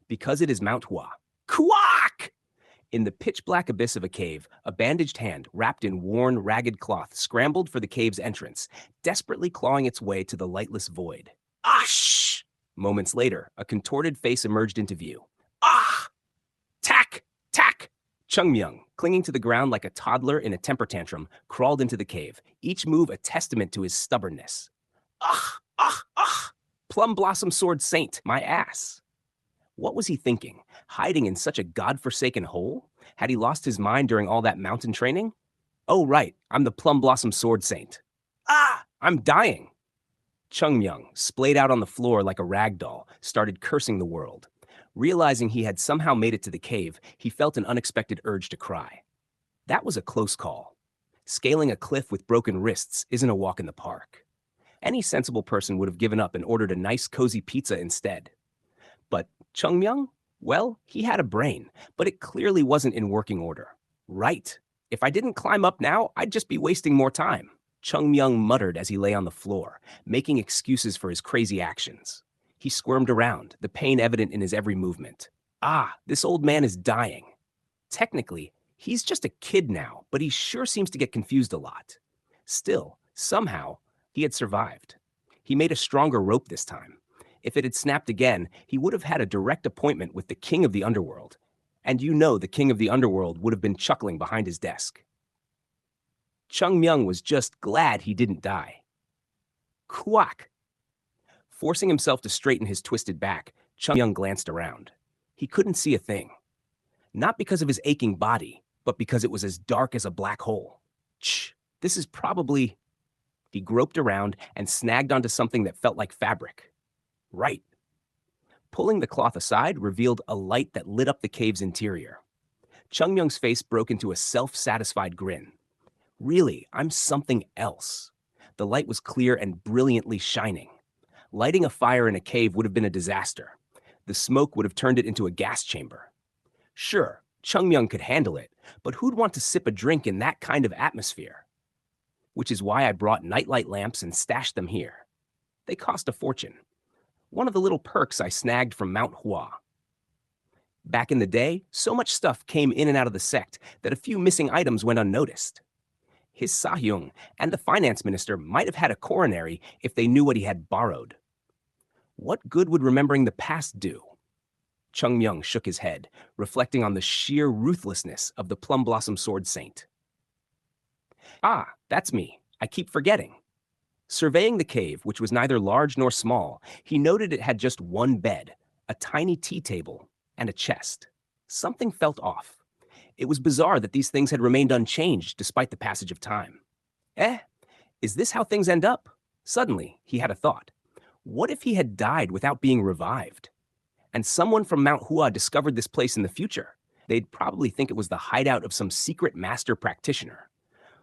Because it is Mount Hua. Quack! In the pitch-black abyss of a cave, a bandaged hand, wrapped in worn, ragged cloth, scrambled for the cave's entrance, desperately clawing its way to the lightless void. Ash! Moments later, a contorted face emerged into view. Ah! Tack! Tack! Chung Myung, clinging to the ground like a toddler in a temper tantrum, crawled into the cave, each move a testament to his stubbornness. Ah! Ah! Ah! Plum Blossom Sword Saint, my ass! What was he thinking? Hiding in such a godforsaken hole? Had he lost his mind during all that mountain training? Oh, right, I'm the Plum Blossom Sword Saint. Ah! I'm dying! Chung Myung, splayed out on the floor like a rag doll, started cursing the world. Realizing he had somehow made it to the cave, he felt an unexpected urge to cry. That was a close call. Scaling a cliff with broken wrists isn't a walk in the park. Any sensible person would have given up and ordered a nice, cozy pizza instead. But Chung Myung? Well, he had a brain, but it clearly wasn't in working order. Right. If I didn't climb up now, I'd just be wasting more time. Chung Myung muttered as he lay on the floor, making excuses for his crazy actions. He squirmed around, the pain evident in his every movement. Ah, this old man is dying. Technically, he's just a kid now, but he sure seems to get confused a lot. Still, somehow, he had survived. He made a stronger rope this time. If it had snapped again, he would have had a direct appointment with the king of the underworld. And you know the king of the underworld would have been chuckling behind his desk. Chung Myung was just glad he didn't die. Quack! Forcing himself to straighten his twisted back, Chung Myung glanced around. He couldn't see a thing. Not because of his aching body, but because it was as dark as a black hole. This is probably... He groped around and snagged onto something that felt like fabric. Right. Pulling the cloth aside revealed a light that lit up the cave's interior. Chung Myung's face broke into a self-satisfied grin. Really, I'm something else. The light was clear and brilliantly shining. Lighting a fire in a cave would have been a disaster. The smoke would have turned it into a gas chamber. Sure, Chung Myung could handle it, but who'd want to sip a drink in that kind of atmosphere? Which is why I brought nightlight lamps and stashed them here. They cost a fortune. One of the little perks I snagged from Mount Hua. Back in the day, so much stuff came in and out of the sect that a few missing items went unnoticed. His Sahyung and the finance minister might have had a coronary if they knew what he had borrowed. What good would remembering the past do? Chung Myung shook his head, reflecting on the sheer ruthlessness of the Plum Blossom Sword Saint. Ah, that's me. I keep forgetting. Surveying the cave, which was neither large nor small, he noted it had just one bed, a tiny tea table, and a chest. Something felt off. It was bizarre that these things had remained unchanged despite the passage of time. Is this how things end up? Suddenly, he had a thought. What if he had died without being revived? And someone from Mount Hua discovered this place in the future. They'd probably think it was the hideout of some secret master practitioner.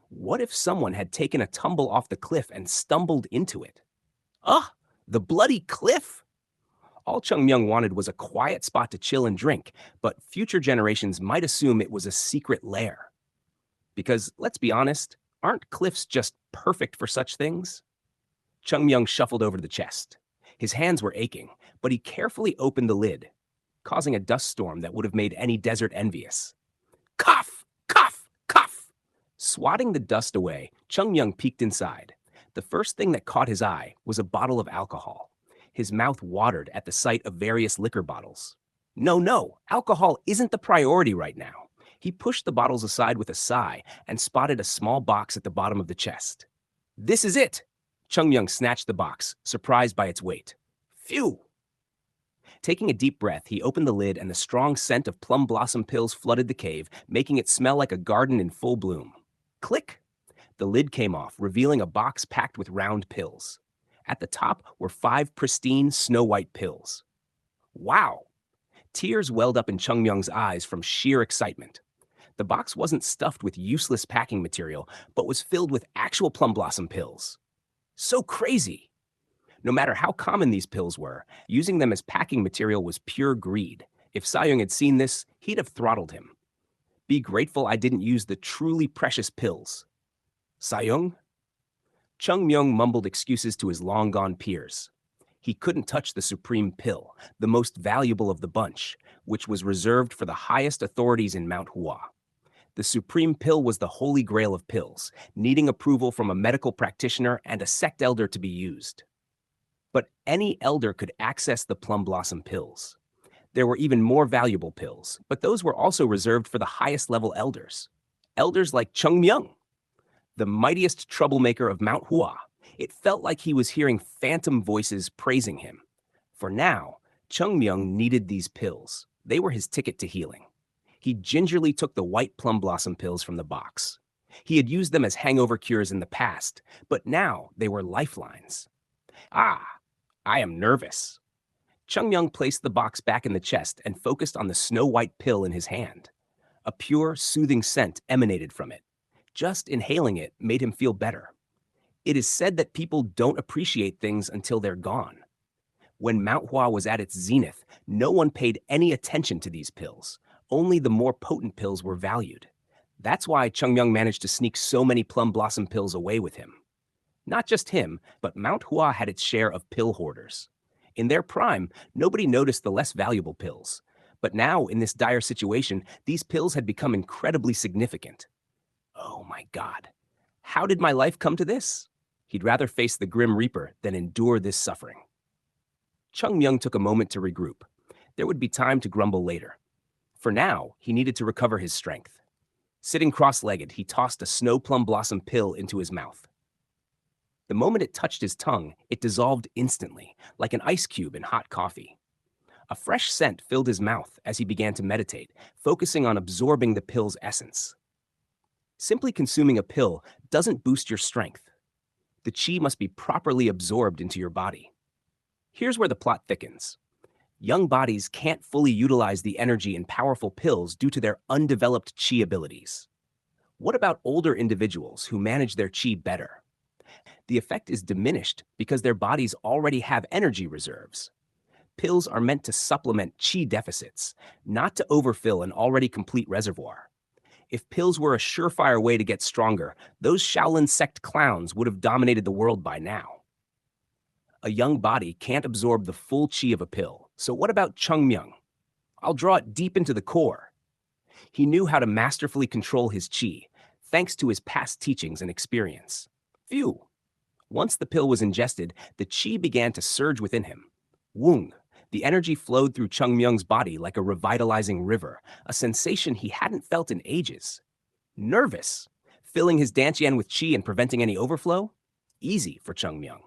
What if someone had taken a tumble off the cliff and stumbled into it? The bloody cliff! All Chung Myung wanted was a quiet spot to chill and drink, but future generations might assume it was a secret lair. Because, let's be honest, aren't cliffs just perfect for such things? Chung Myung shuffled over to the chest. His hands were aching, but he carefully opened the lid, causing a dust storm that would have made any desert envious. Cough! Cough! Cough! Swatting the dust away, Chung Myung peeked inside. The first thing that caught his eye was a bottle of alcohol. His mouth watered at the sight of various liquor bottles. No, alcohol isn't the priority right now. He pushed the bottles aside with a sigh and spotted a small box at the bottom of the chest. This is it! Chung Myung snatched the box, surprised by its weight. Phew! Taking a deep breath, he opened the lid and the strong scent of plum blossom pills flooded the cave, making it smell like a garden in full bloom. Click! The lid came off, revealing a box packed with round pills. At the top were 5 pristine, snow-white pills. Wow! Tears welled up in Chung Myung's eyes from sheer excitement. The box wasn't stuffed with useless packing material, but was filled with actual plum blossom pills. So crazy! No matter how common these pills were, using them as packing material was pure greed. If Sahyung had seen this, he'd have throttled him. Be grateful I didn't use the truly precious pills. Sahyung? Chung Myung mumbled excuses to his long-gone peers. He couldn't touch the supreme pill, the most valuable of the bunch, which was reserved for the highest authorities in Mount Hua. The supreme pill was the holy grail of pills, needing approval from a medical practitioner and a sect elder to be used. But any elder could access the plum blossom pills. There were even more valuable pills, but those were also reserved for the highest level elders. Elders like Chung Myung, the mightiest troublemaker of Mount Hua. It felt like he was hearing phantom voices praising him. For now, Chung Myung needed these pills. They were his ticket to healing. He gingerly took the white plum blossom pills from the box. He had used them as hangover cures in the past, but now they were lifelines. Ah, I am nervous. Chung Myung placed the box back in the chest and focused on the snow-white pill in his hand. A pure, soothing scent emanated from it. Just inhaling it made him feel better. It is said that people don't appreciate things until they're gone. When Mount Hua was at its zenith, no one paid any attention to these pills. Only the more potent pills were valued. That's why Chung Myung managed to sneak so many plum blossom pills away with him. Not just him, but Mount Hua had its share of pill hoarders. In their prime, nobody noticed the less valuable pills. But now, in this dire situation, these pills had become incredibly significant. Oh my God. How did my life come to this? He'd rather face the Grim Reaper than endure this suffering. Chung Myung took a moment to regroup. There would be time to grumble later. For now, he needed to recover his strength. Sitting cross-legged, he tossed a snow plum blossom pill into his mouth. The moment it touched his tongue, it dissolved instantly, like an ice cube in hot coffee. A fresh scent filled his mouth as he began to meditate, focusing on absorbing the pill's essence. Simply consuming a pill doesn't boost your strength. The qi must be properly absorbed into your body. Here's where the plot thickens. Young bodies can't fully utilize the energy in powerful pills due to their undeveloped qi abilities. What about older individuals who manage their qi better? The effect is diminished because their bodies already have energy reserves. Pills are meant to supplement qi deficits, not to overfill an already complete reservoir. If pills were a surefire way to get stronger, those Shaolin sect clowns would have dominated the world by now. A young body can't absorb the full qi of a pill, so what about Chung Myung? I'll draw it deep into the core. He knew how to masterfully control his qi, thanks to his past teachings and experience. Phew! Once the pill was ingested, the qi began to surge within him. Wung! The energy flowed through Chung Myung's body like a revitalizing river, a sensation he hadn't felt in ages. Nervous! Filling his dantian with qi and preventing any overflow? Easy for Chung Myung.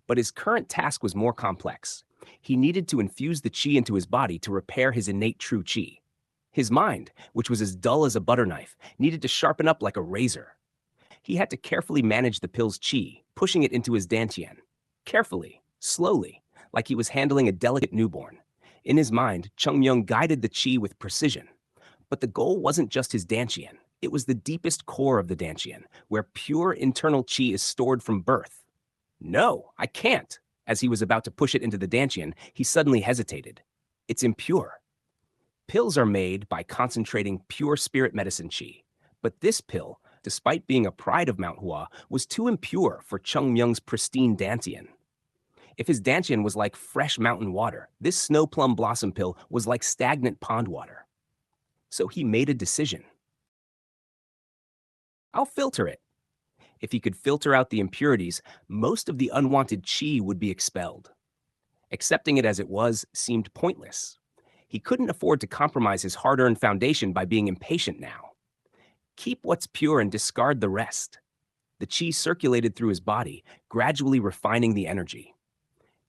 But his current task was more complex. He needed to infuse the qi into his body to repair his innate true qi. His mind, which was as dull as a butter knife, needed to sharpen up like a razor. He had to carefully manage the pill's qi, pushing it into his dantian. Carefully, slowly, like he was handling a delicate newborn. In his mind, Chung Myung guided the qi with precision. But the goal wasn't just his dantian. It was the deepest core of the dantian, where pure internal qi is stored from birth. No, I can't. As he was about to push it into the dantian, he suddenly hesitated. It's impure. Pills are made by concentrating pure spirit medicine qi. But this pill, despite being a pride of Mount Hua, was too impure for Chung Myung's pristine dantian. If his dantian was like fresh mountain water, this snow plum blossom pill was like stagnant pond water. So he made a decision. I'll filter it. If he could filter out the impurities, most of the unwanted qi would be expelled. Accepting it as it was seemed pointless. He couldn't afford to compromise his hard-earned foundation by being impatient now. Keep what's pure and discard the rest. The qi circulated through his body, gradually refining the energy.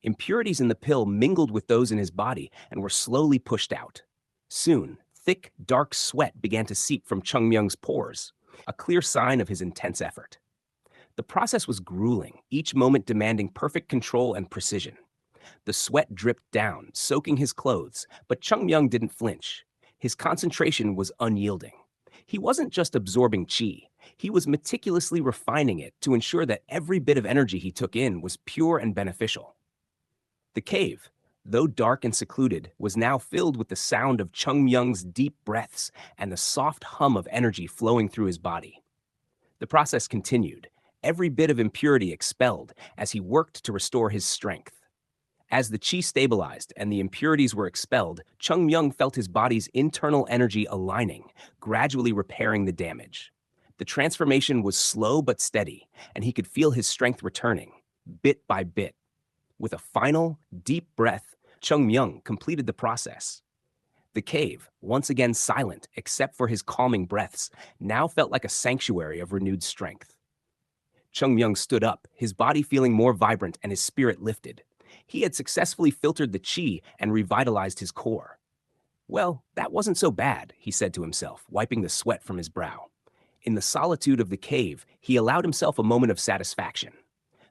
Impurities in the pill mingled with those in his body and were slowly pushed out. Soon, thick, dark sweat began to seep from Chung Myung's pores, a clear sign of his intense effort. The process was grueling, each moment demanding perfect control and precision. The sweat dripped down, soaking his clothes, but Chung Myung didn't flinch. His concentration was unyielding. He wasn't just absorbing qi, he was meticulously refining it to ensure that every bit of energy he took in was pure and beneficial. The cave, though dark and secluded, was now filled with the sound of Chung Myung's deep breaths and the soft hum of energy flowing through his body. The process continued, every bit of impurity expelled as he worked to restore his strength. As the chi stabilized and the impurities were expelled, Chung Myung felt his body's internal energy aligning, gradually repairing the damage. The transformation was slow but steady, and he could feel his strength returning, bit by bit. With a final, deep breath, Chung Myung completed the process. The cave, once again silent except for his calming breaths, now felt like a sanctuary of renewed strength. Chung Myung stood up, his body feeling more vibrant and his spirit lifted. He had successfully filtered the chi and revitalized his core. Well, that wasn't so bad, he said to himself, wiping the sweat from his brow. In the solitude of the cave, he allowed himself a moment of satisfaction.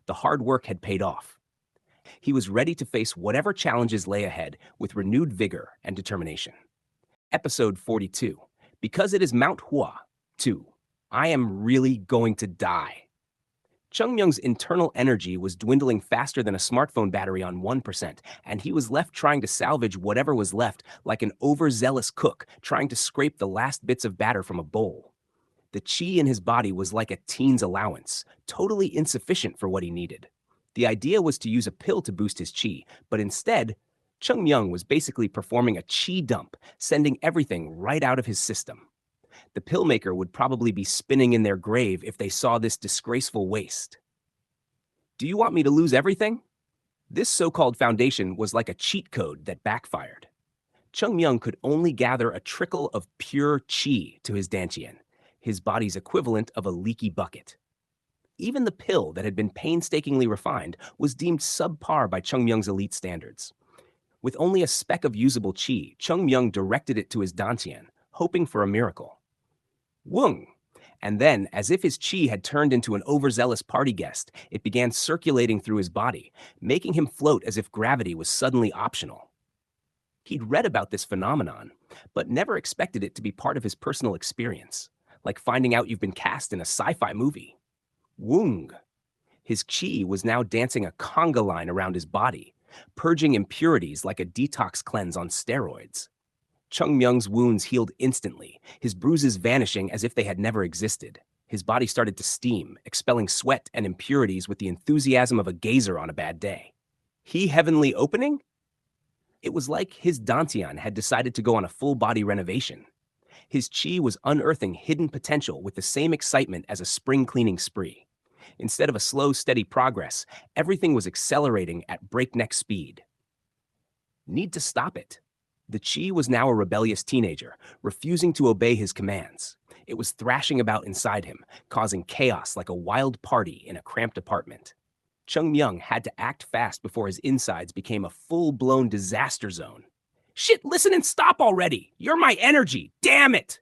The hard work had paid off. He was ready to face whatever challenges lay ahead with renewed vigor and determination. Episode 42. Because it is Mount Hua. 2. I am really going to die. Chung Myung's internal energy was dwindling faster than a smartphone battery on 1%, and he was left trying to salvage whatever was left like an overzealous cook trying to scrape the last bits of batter from a bowl. The chi in his body was like a teen's allowance, totally insufficient for what he needed. The idea was to use a pill to boost his chi, but instead, Chung Myung was basically performing a chi dump, sending everything right out of his system. The pill maker would probably be spinning in their grave if they saw this disgraceful waste. Do you want me to lose everything? This so-called foundation was like a cheat code that backfired. Chung Myung could only gather a trickle of pure chi to his dantian, his body's equivalent of a leaky bucket. Even the pill that had been painstakingly refined was deemed subpar by Chung Myung's elite standards. With only a speck of usable chi, Chung Myung directed it to his dantian, hoping for a miracle. Wung! And then, as if his chi had turned into an overzealous party guest, it began circulating through his body, making him float as if gravity was suddenly optional. He'd read about this phenomenon, but never expected it to be part of his personal experience, like finding out you've been cast in a sci-fi movie. Wung! His chi was now dancing a conga line around his body, purging impurities like a detox cleanse on steroids. Chung Myung's wounds healed instantly, his bruises vanishing as if they had never existed. His body started to steam, expelling sweat and impurities with the enthusiasm of a gazer on a bad day. He heavenly opening? It was like his dantian had decided to go on a full-body renovation. His chi was unearthing hidden potential with the same excitement as a spring cleaning spree. Instead of a slow, steady progress, everything was accelerating at breakneck speed. Need to stop it. The chi was now a rebellious teenager, refusing to obey his commands. It was thrashing about inside him, causing chaos like a wild party in a cramped apartment. Chung Myung had to act fast before his insides became a full-blown disaster zone. Shit, listen and stop already! You're my energy! Damn it!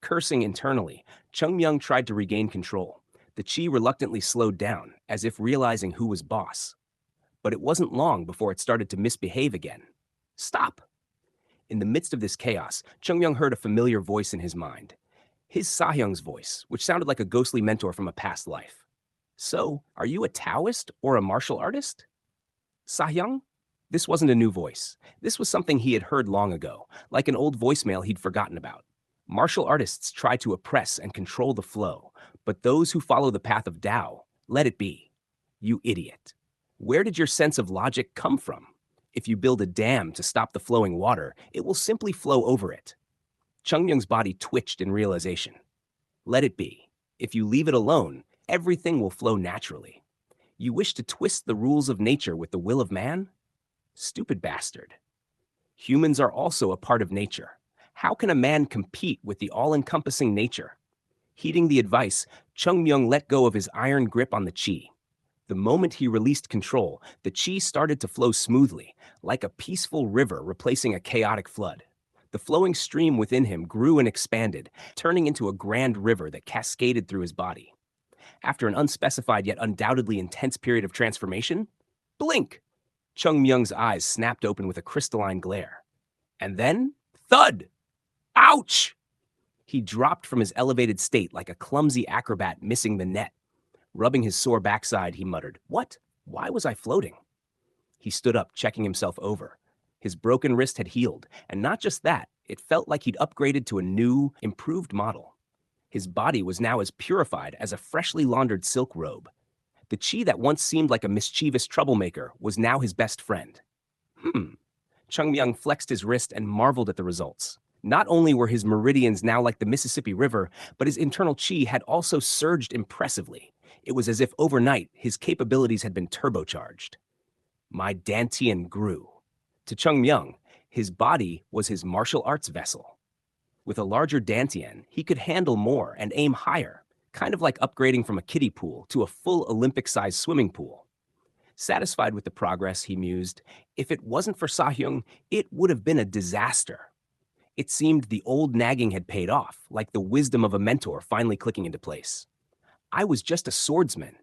Cursing internally, Chung Myung tried to regain control. The chi reluctantly slowed down, as if realizing who was boss. But it wasn't long before it started to misbehave again. Stop! In the midst of this chaos, Chung Myung heard a familiar voice in his mind. His Sahyung's voice, which sounded like a ghostly mentor from a past life. So, are you a Taoist or a martial artist? Sahyung? This wasn't a new voice. This was something he had heard long ago, like an old voicemail he'd forgotten about. Martial artists try to oppress and control the flow, but those who follow the path of Tao, let it be. You idiot. Where did your sense of logic come from? If you build a dam to stop the flowing water, it will simply flow over it. Chung Myung's body twitched in realization. Let it be. If you leave it alone, everything will flow naturally. You wish to twist the rules of nature with the will of man? Stupid bastard. Humans are also a part of nature. How can a man compete with the all-encompassing nature? Heeding the advice, Chung Myung let go of his iron grip on the chi. The moment he released control, the chi started to flow smoothly, like a peaceful river replacing a chaotic flood. The flowing stream within him grew and expanded, turning into a grand river that cascaded through his body. After an unspecified yet undoubtedly intense period of transformation, blink! Chung Myung's eyes snapped open with a crystalline glare. And then, thud! Ouch! He dropped from his elevated state like a clumsy acrobat missing the net. Rubbing his sore backside, he muttered, "What? Why was I floating?" He stood up, checking himself over. His broken wrist had healed, and not just that, it felt like he'd upgraded to a new, improved model. His body was now as purified as a freshly laundered silk robe. The chi that once seemed like a mischievous troublemaker was now his best friend. Hmm. Chung Myung flexed his wrist and marveled at the results. Not only were his meridians now like the Mississippi River, but his internal chi had also surged impressively. It was as if overnight his capabilities had been turbocharged. My dantian grew. To Chung Myung, his body was his martial arts vessel. With a larger dantian, he could handle more and aim higher, kind of like upgrading from a kiddie pool to a full Olympic-sized swimming pool. Satisfied with the progress, he mused, if it wasn't for Sahyung, it would have been a disaster. It seemed the old nagging had paid off, like the wisdom of a mentor finally clicking into place. I was just a swordsman,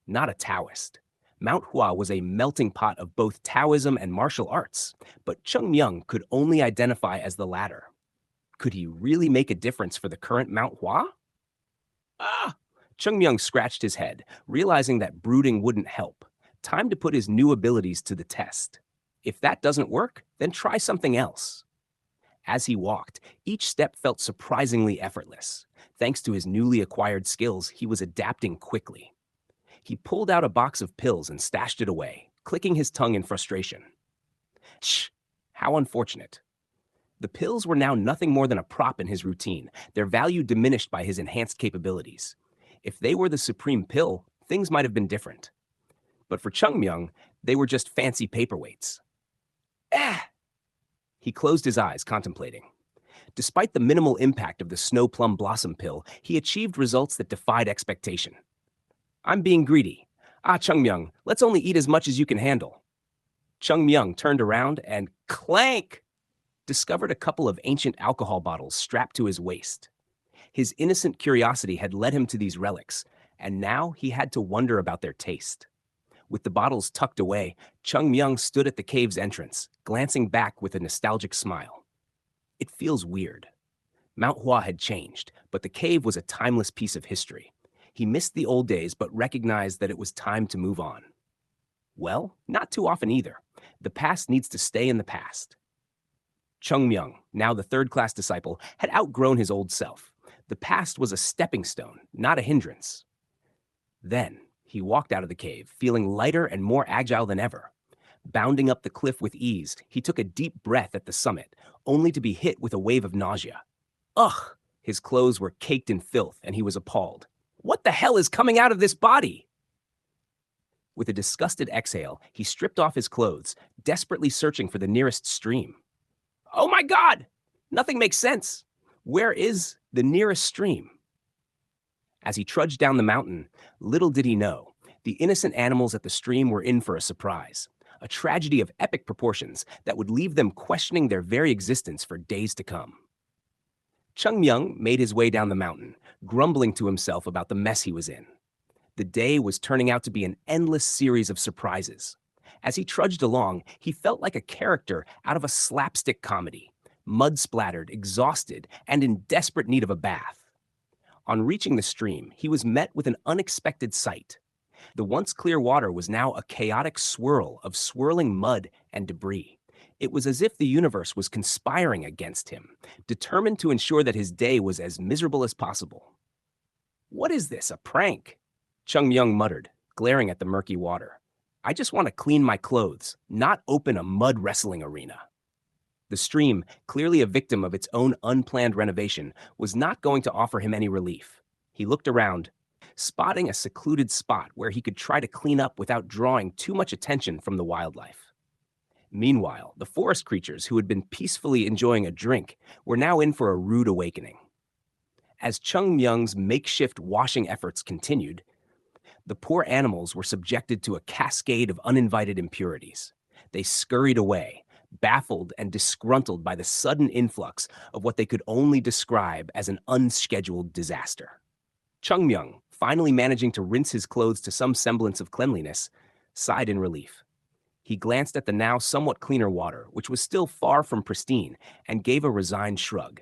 not a Taoist. Mount Hua was a melting pot of both Taoism and martial arts, but Chung Myung could only identify as the latter. Could he really make a difference for the current Mount Hua? Ah! Chung Myung scratched his head, realizing that brooding wouldn't help. Time to put his new abilities to the test. If that doesn't work, then try something else. As he walked, each step felt surprisingly effortless. Thanks to his newly acquired skills, he was adapting quickly. He pulled out a box of pills and stashed it away, clicking his tongue in frustration. Shh! How unfortunate. The pills were now nothing more than a prop in his routine, their value diminished by his enhanced capabilities. If they were the supreme pill, things might have been different. But for Chung Myung, they were just fancy paperweights. Ah! He closed his eyes, contemplating. Despite the minimal impact of the snow plum blossom pill, he achieved results that defied expectation. I'm being greedy. Chung Myung, let's only eat as much as you can handle. Chung Myung turned around and clank! Discovered a couple of ancient alcohol bottles strapped to his waist. His innocent curiosity had led him to these relics, and now he had to wonder about their taste. With the bottles tucked away, Chung Myung stood at the cave's entrance, glancing back with a nostalgic smile. It feels weird. Mount Hua had changed, but the cave was a timeless piece of history. He missed the old days, but recognized that it was time to move on. Well, not too often either. The past needs to stay in the past. Chung Myung, now the third-class disciple, had outgrown his old self. The past was a stepping stone, not a hindrance. Then, he walked out of the cave, feeling lighter and more agile than ever. Bounding up the cliff with ease, he took a deep breath at the summit, only to be hit with a wave of nausea. Ugh! His clothes were caked in filth, and he was appalled. What the hell is coming out of this body? With a disgusted exhale, he stripped off his clothes, desperately searching for the nearest stream. Oh my God! Nothing makes sense. Where is the nearest stream? As he trudged down the mountain, little did he know, the innocent animals at the stream were in for a surprise, a tragedy of epic proportions that would leave them questioning their very existence for days to come. Chung Myung made his way down the mountain, grumbling to himself about the mess he was in. The day was turning out to be an endless series of surprises. As he trudged along, he felt like a character out of a slapstick comedy, mud-splattered, exhausted, and in desperate need of a bath. On reaching the stream, he was met with an unexpected sight. The once clear water was now a chaotic swirl of swirling mud and debris. It was as if the universe was conspiring against him, determined to ensure that his day was as miserable as possible. What is this, a prank? Chung Myung muttered, glaring at the murky water. I just want to clean my clothes, not open a mud wrestling arena. The stream, clearly a victim of its own unplanned renovation, was not going to offer him any relief. He looked around, spotting a secluded spot where he could try to clean up without drawing too much attention from the wildlife. Meanwhile, the forest creatures who had been peacefully enjoying a drink were now in for a rude awakening. As Chung Myung's makeshift washing efforts continued, the poor animals were subjected to a cascade of uninvited impurities. They scurried away, baffled and disgruntled by the sudden influx of what they could only describe as an unscheduled disaster. Chung Myung, finally managing to rinse his clothes to some semblance of cleanliness, sighed in relief. He glanced at the now somewhat cleaner water, which was still far from pristine, and gave a resigned shrug.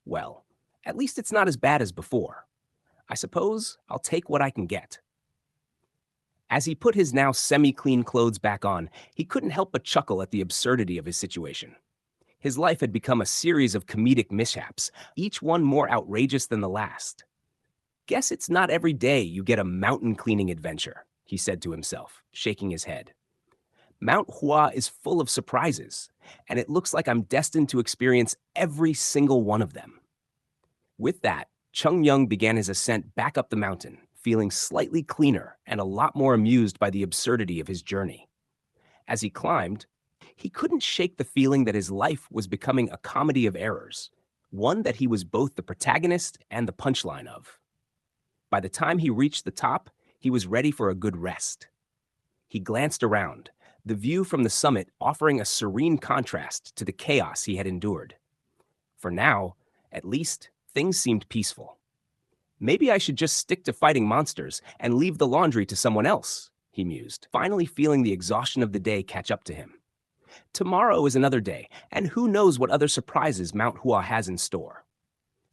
Well, at least it's not as bad as before. I suppose I'll take what I can get. As he put his now semi-clean clothes back on, he couldn't help but chuckle at the absurdity of his situation. His life had become a series of comedic mishaps, each one more outrageous than the last. Guess it's not every day you get a mountain cleaning adventure, he said to himself, shaking his head. Mount Hua is full of surprises, and it looks like I'm destined to experience every single one of them. With that, Chung Myung began his ascent back up the mountain, feeling slightly cleaner and a lot more amused by the absurdity of his journey. As he climbed, he couldn't shake the feeling that his life was becoming a comedy of errors, one that he was both the protagonist and the punchline of. By the time he reached the top, he was ready for a good rest. He glanced around, the view from the summit offering a serene contrast to the chaos he had endured. For now, at least, things seemed peaceful. Maybe I should just stick to fighting monsters and leave the laundry to someone else, he mused, finally feeling the exhaustion of the day catch up to him. Tomorrow is another day, and who knows what other surprises Mount Hua has in store.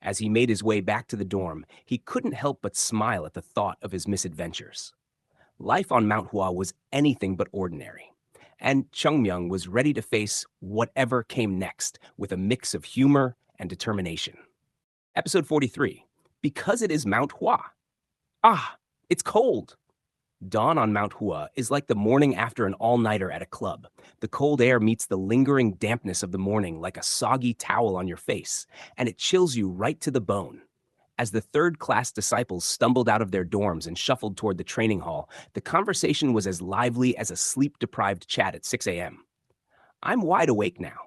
As he made his way back to the dorm, he couldn't help but smile at the thought of his misadventures. Life on Mount Hua was anything but ordinary, and Chung Myung was ready to face whatever came next with a mix of humor and determination. Episode 43, Because It Is Mount Hua. Ah, it's cold. Dawn on Mount Hua is like the morning after an all-nighter at a club. The cold air meets the lingering dampness of the morning like a soggy towel on your face, and it chills you right to the bone. As the third-class disciples stumbled out of their dorms and shuffled toward the training hall, the conversation was as lively as a sleep-deprived chat at 6 a.m. I'm wide awake now.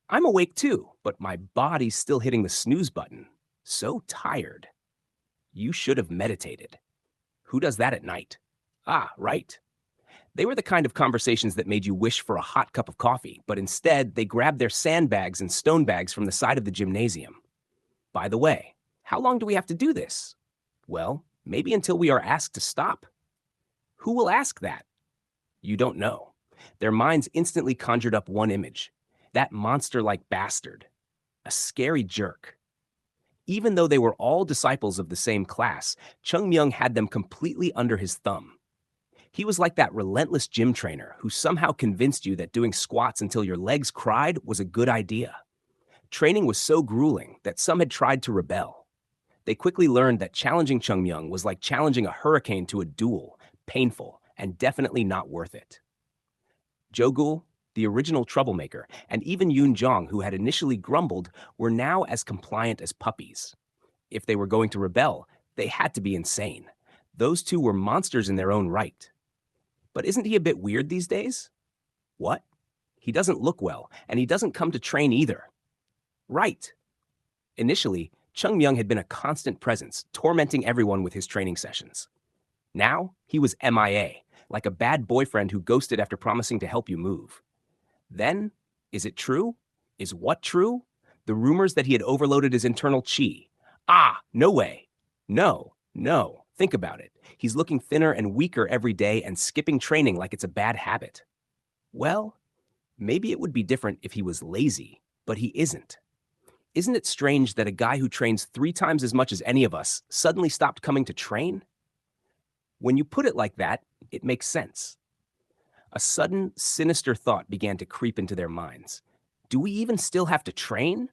I'm awake too, but my body's still hitting the snooze button. So tired. You should have meditated. Who does that at night? Ah, right. They were the kind of conversations that made you wish for a hot cup of coffee, but instead they grabbed their sandbags and stone bags from the side of the gymnasium. By the way, how long do we have to do this? Well, maybe until we are asked to stop. Who will ask that? You don't know. Their minds instantly conjured up one image. That monster-like bastard. A scary jerk. Even though they were all disciples of the same class, Chung Myung had them completely under his thumb. He was like that relentless gym trainer who somehow convinced you that doing squats until your legs cried was a good idea. Training was so grueling that some had tried to rebel. They quickly learned that challenging Chung Myung was like challenging a hurricane to a duel, painful, and definitely not worth it. Jo-gul, the original troublemaker, and even Yoon-jong, who had initially grumbled, were now as compliant as puppies. If they were going to rebel, they had to be insane. Those two were monsters in their own right. But isn't he a bit weird these days? What? He doesn't look well, and he doesn't come to train either. Right. Initially, Chung Myung had been a constant presence, tormenting everyone with his training sessions. Now, he was MIA, like a bad boyfriend who ghosted after promising to help you move. Then, is it true? Is what true? The rumors that he had overloaded his internal chi. Ah, no way. No. Think about it. He's looking thinner and weaker every day and skipping training like it's a bad habit. Well, maybe it would be different if he was lazy, but he isn't. Isn't it strange that a guy who trains 3 times as much as any of us suddenly stopped coming to train? When you put it like that, it makes sense. A sudden, sinister thought began to creep into their minds. Do we even still have to train?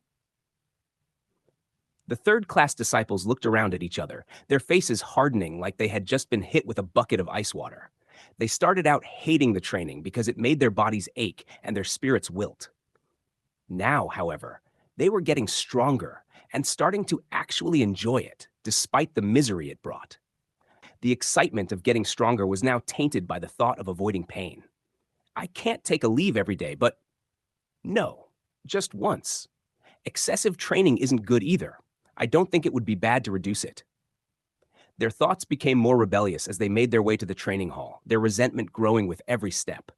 The third-class disciples looked around at each other, their faces hardening like they had just been hit with a bucket of ice water. They started out hating the training because it made their bodies ache and their spirits wilt. Now, however, they were getting stronger and starting to actually enjoy it, despite the misery it brought. The excitement of getting stronger was now tainted by the thought of avoiding pain. I can't take a leave every day, but no, just once. Excessive training isn't good either. I don't think it would be bad to reduce it. Their thoughts became more rebellious as they made their way to the training hall, their resentment growing with every step.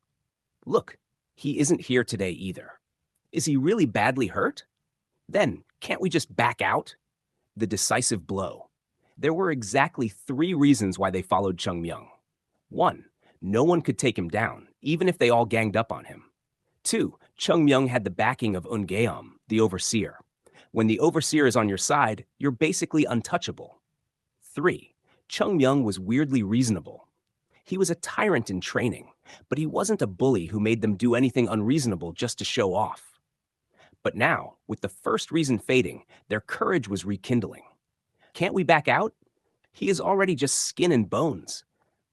Look, he isn't here today either. Is he really badly hurt? Then, can't we just back out? The decisive blow. There were exactly 3 reasons why they followed Chung Myung. 1. No one could take him down, even if they all ganged up on him. 2. Chung Myung had the backing of Eun-geom, the overseer. When the overseer is on your side, you're basically untouchable. 3. Chung Myung was weirdly reasonable. He was a tyrant in training, but he wasn't a bully who made them do anything unreasonable just to show off. But now, with the first reason fading, their courage was rekindling. Can't we back out? He is already just skin and bones.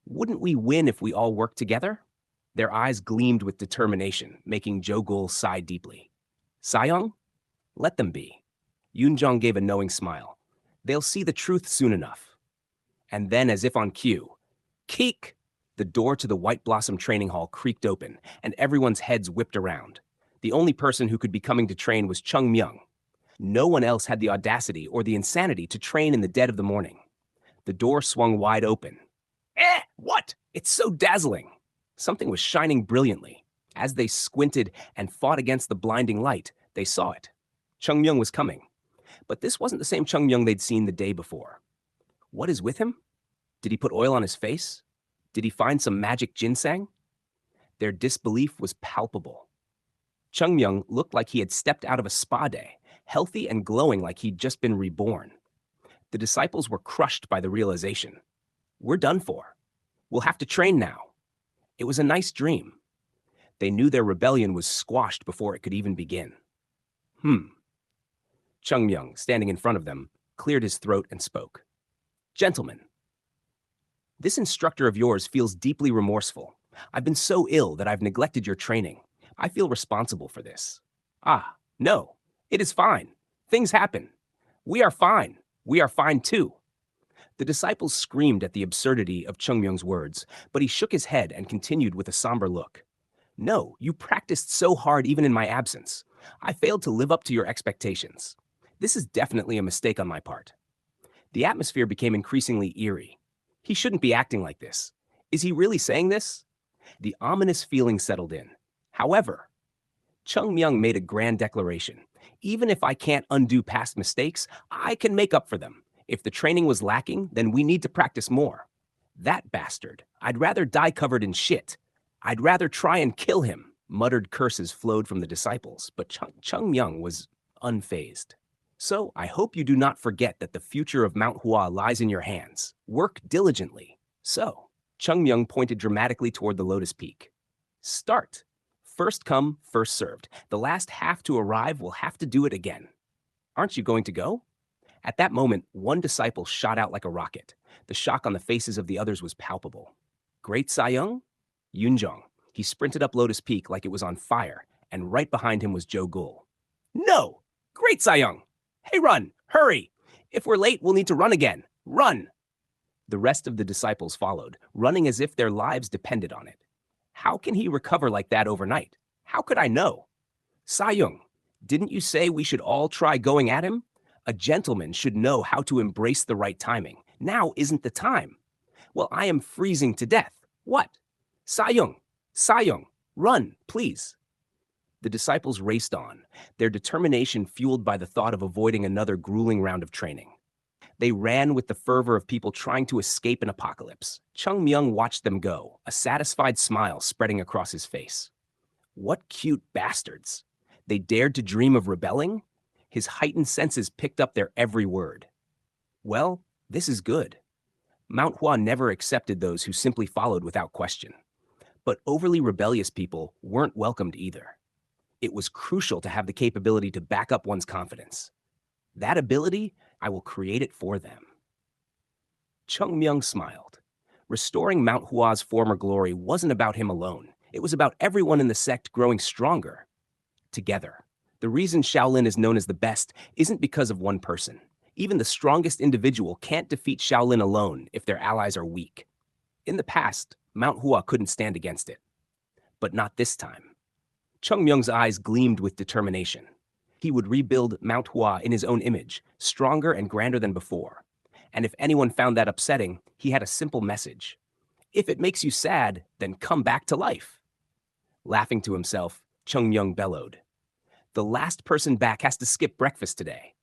Wouldn't we win if we all worked together? Their eyes gleamed with determination, making Jogul sigh deeply. Sayong, let them be. Yoonjong gave a knowing smile. They'll see the truth soon enough. And then, as if on cue, keek! The door to the White Blossom training hall creaked open, and everyone's heads whipped around. The only person who could be coming to train was Chung Myung. No one else had the audacity or the insanity to train in the dead of the morning. The door swung wide open. What? It's so dazzling! Something was shining brilliantly. As they squinted and fought against the blinding light, they saw it. Chung Myung was coming. But this wasn't the same Chung Myung they'd seen the day before. What is with him? Did he put oil on his face? Did he find some magic ginseng? Their disbelief was palpable. Chung Myung looked like he had stepped out of a spa day, healthy and glowing like he'd just been reborn. The disciples were crushed by the realization. We're done for. We'll have to train now. It was a nice dream. They knew their rebellion was squashed before it could even begin. Chung Myung, standing in front of them, cleared his throat and spoke. Gentlemen, this instructor of yours feels deeply remorseful. I've been so ill that I've neglected your training. I feel responsible for this. No, it is fine. Things happen. We are fine. We are fine too. The disciples screamed at the absurdity of Chung Myung's words, but he shook his head and continued with a somber look. No, you practiced so hard even in my absence. I failed to live up to your expectations. This is definitely a mistake on my part. The atmosphere became increasingly eerie. He shouldn't be acting like this. Is he really saying this? The ominous feeling settled in. However, Chung Myung made a grand declaration. Even if I can't undo past mistakes, I can make up for them. If the training was lacking, then we need to practice more. That bastard. I'd rather die covered in shit. I'd rather try and kill him. Muttered curses flowed from the disciples, but Chung Myung was unfazed. So I hope you do not forget that the future of Mount Hua lies in your hands. Work diligently. So, Chung Myung pointed dramatically toward the Lotus Peak. Start. First come, first served. The last half to arrive will have to do it again. Aren't you going to go? At that moment, one disciple shot out like a rocket. The shock on the faces of the others was palpable. Great Sayong? Yoonjong. He sprinted up Lotus Peak like it was on fire, and right behind him was Jogul. No! Great Sayong! Hey, run! Hurry! If we're late, we'll need to run again. Run! The rest of the disciples followed, running as if their lives depended on it. How can he recover like that overnight? How could I know? Sayong, didn't you say we should all try going at him? A gentleman should know how to embrace the right timing. Now isn't the time. Well, I am freezing to death. What? Sayong! Sayong! Run, please! The disciples raced on, their determination fueled by the thought of avoiding another grueling round of training. They ran with the fervor of people trying to escape an apocalypse. Chung Myung watched them go, a satisfied smile spreading across his face. What cute bastards! They dared to dream of rebelling? His heightened senses picked up their every word. Well, this is good. Mount Hua never accepted those who simply followed without question. But overly rebellious people weren't welcomed either. It was crucial to have the capability to back up one's confidence. That ability, I will create it for them. Chung Myung smiled. Restoring Mount Hua's former glory wasn't about him alone. It was about everyone in the sect growing stronger. Together. The reason Shaolin is known as the best isn't because of one person. Even the strongest individual can't defeat Shaolin alone if their allies are weak. In the past, Mount Hua couldn't stand against it. But not this time. Chung Myung's eyes gleamed with determination. He would rebuild Mount Hua in his own image, stronger and grander than before. And if anyone found that upsetting, he had a simple message. If it makes you sad, then come back to life. Laughing to himself, Chung Myung bellowed. The last person back has to skip breakfast today.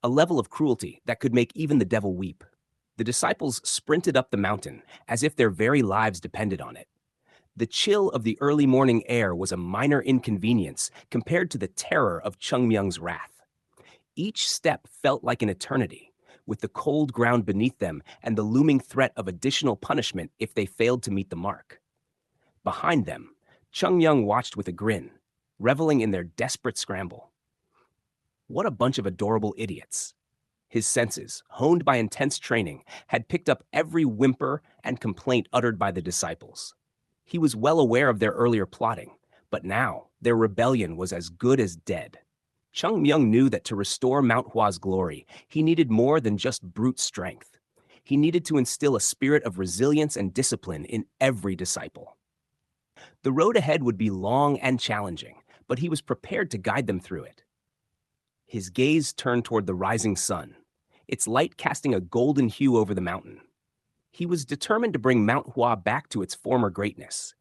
A level of cruelty that could make even the devil weep. The disciples sprinted up the mountain as if their very lives depended on it. The chill of the early morning air was a minor inconvenience compared to the terror of Chung Myung's wrath. Each step felt like an eternity, with the cold ground beneath them and the looming threat of additional punishment if they failed to meet the mark. Behind them, Chung Myung watched with a grin, reveling in their desperate scramble. What a bunch of adorable idiots. His senses, honed by intense training, had picked up every whimper and complaint uttered by the disciples. He was well aware of their earlier plotting, but now their rebellion was as good as dead. Chung Myung knew that to restore Mount Hua's glory, he needed more than just brute strength. He needed to instill a spirit of resilience and discipline in every disciple. The road ahead would be long and challenging, but he was prepared to guide them through it. His gaze turned toward the rising sun, its light casting a golden hue over the mountain. He was determined to bring Mount Hua back to its former greatness,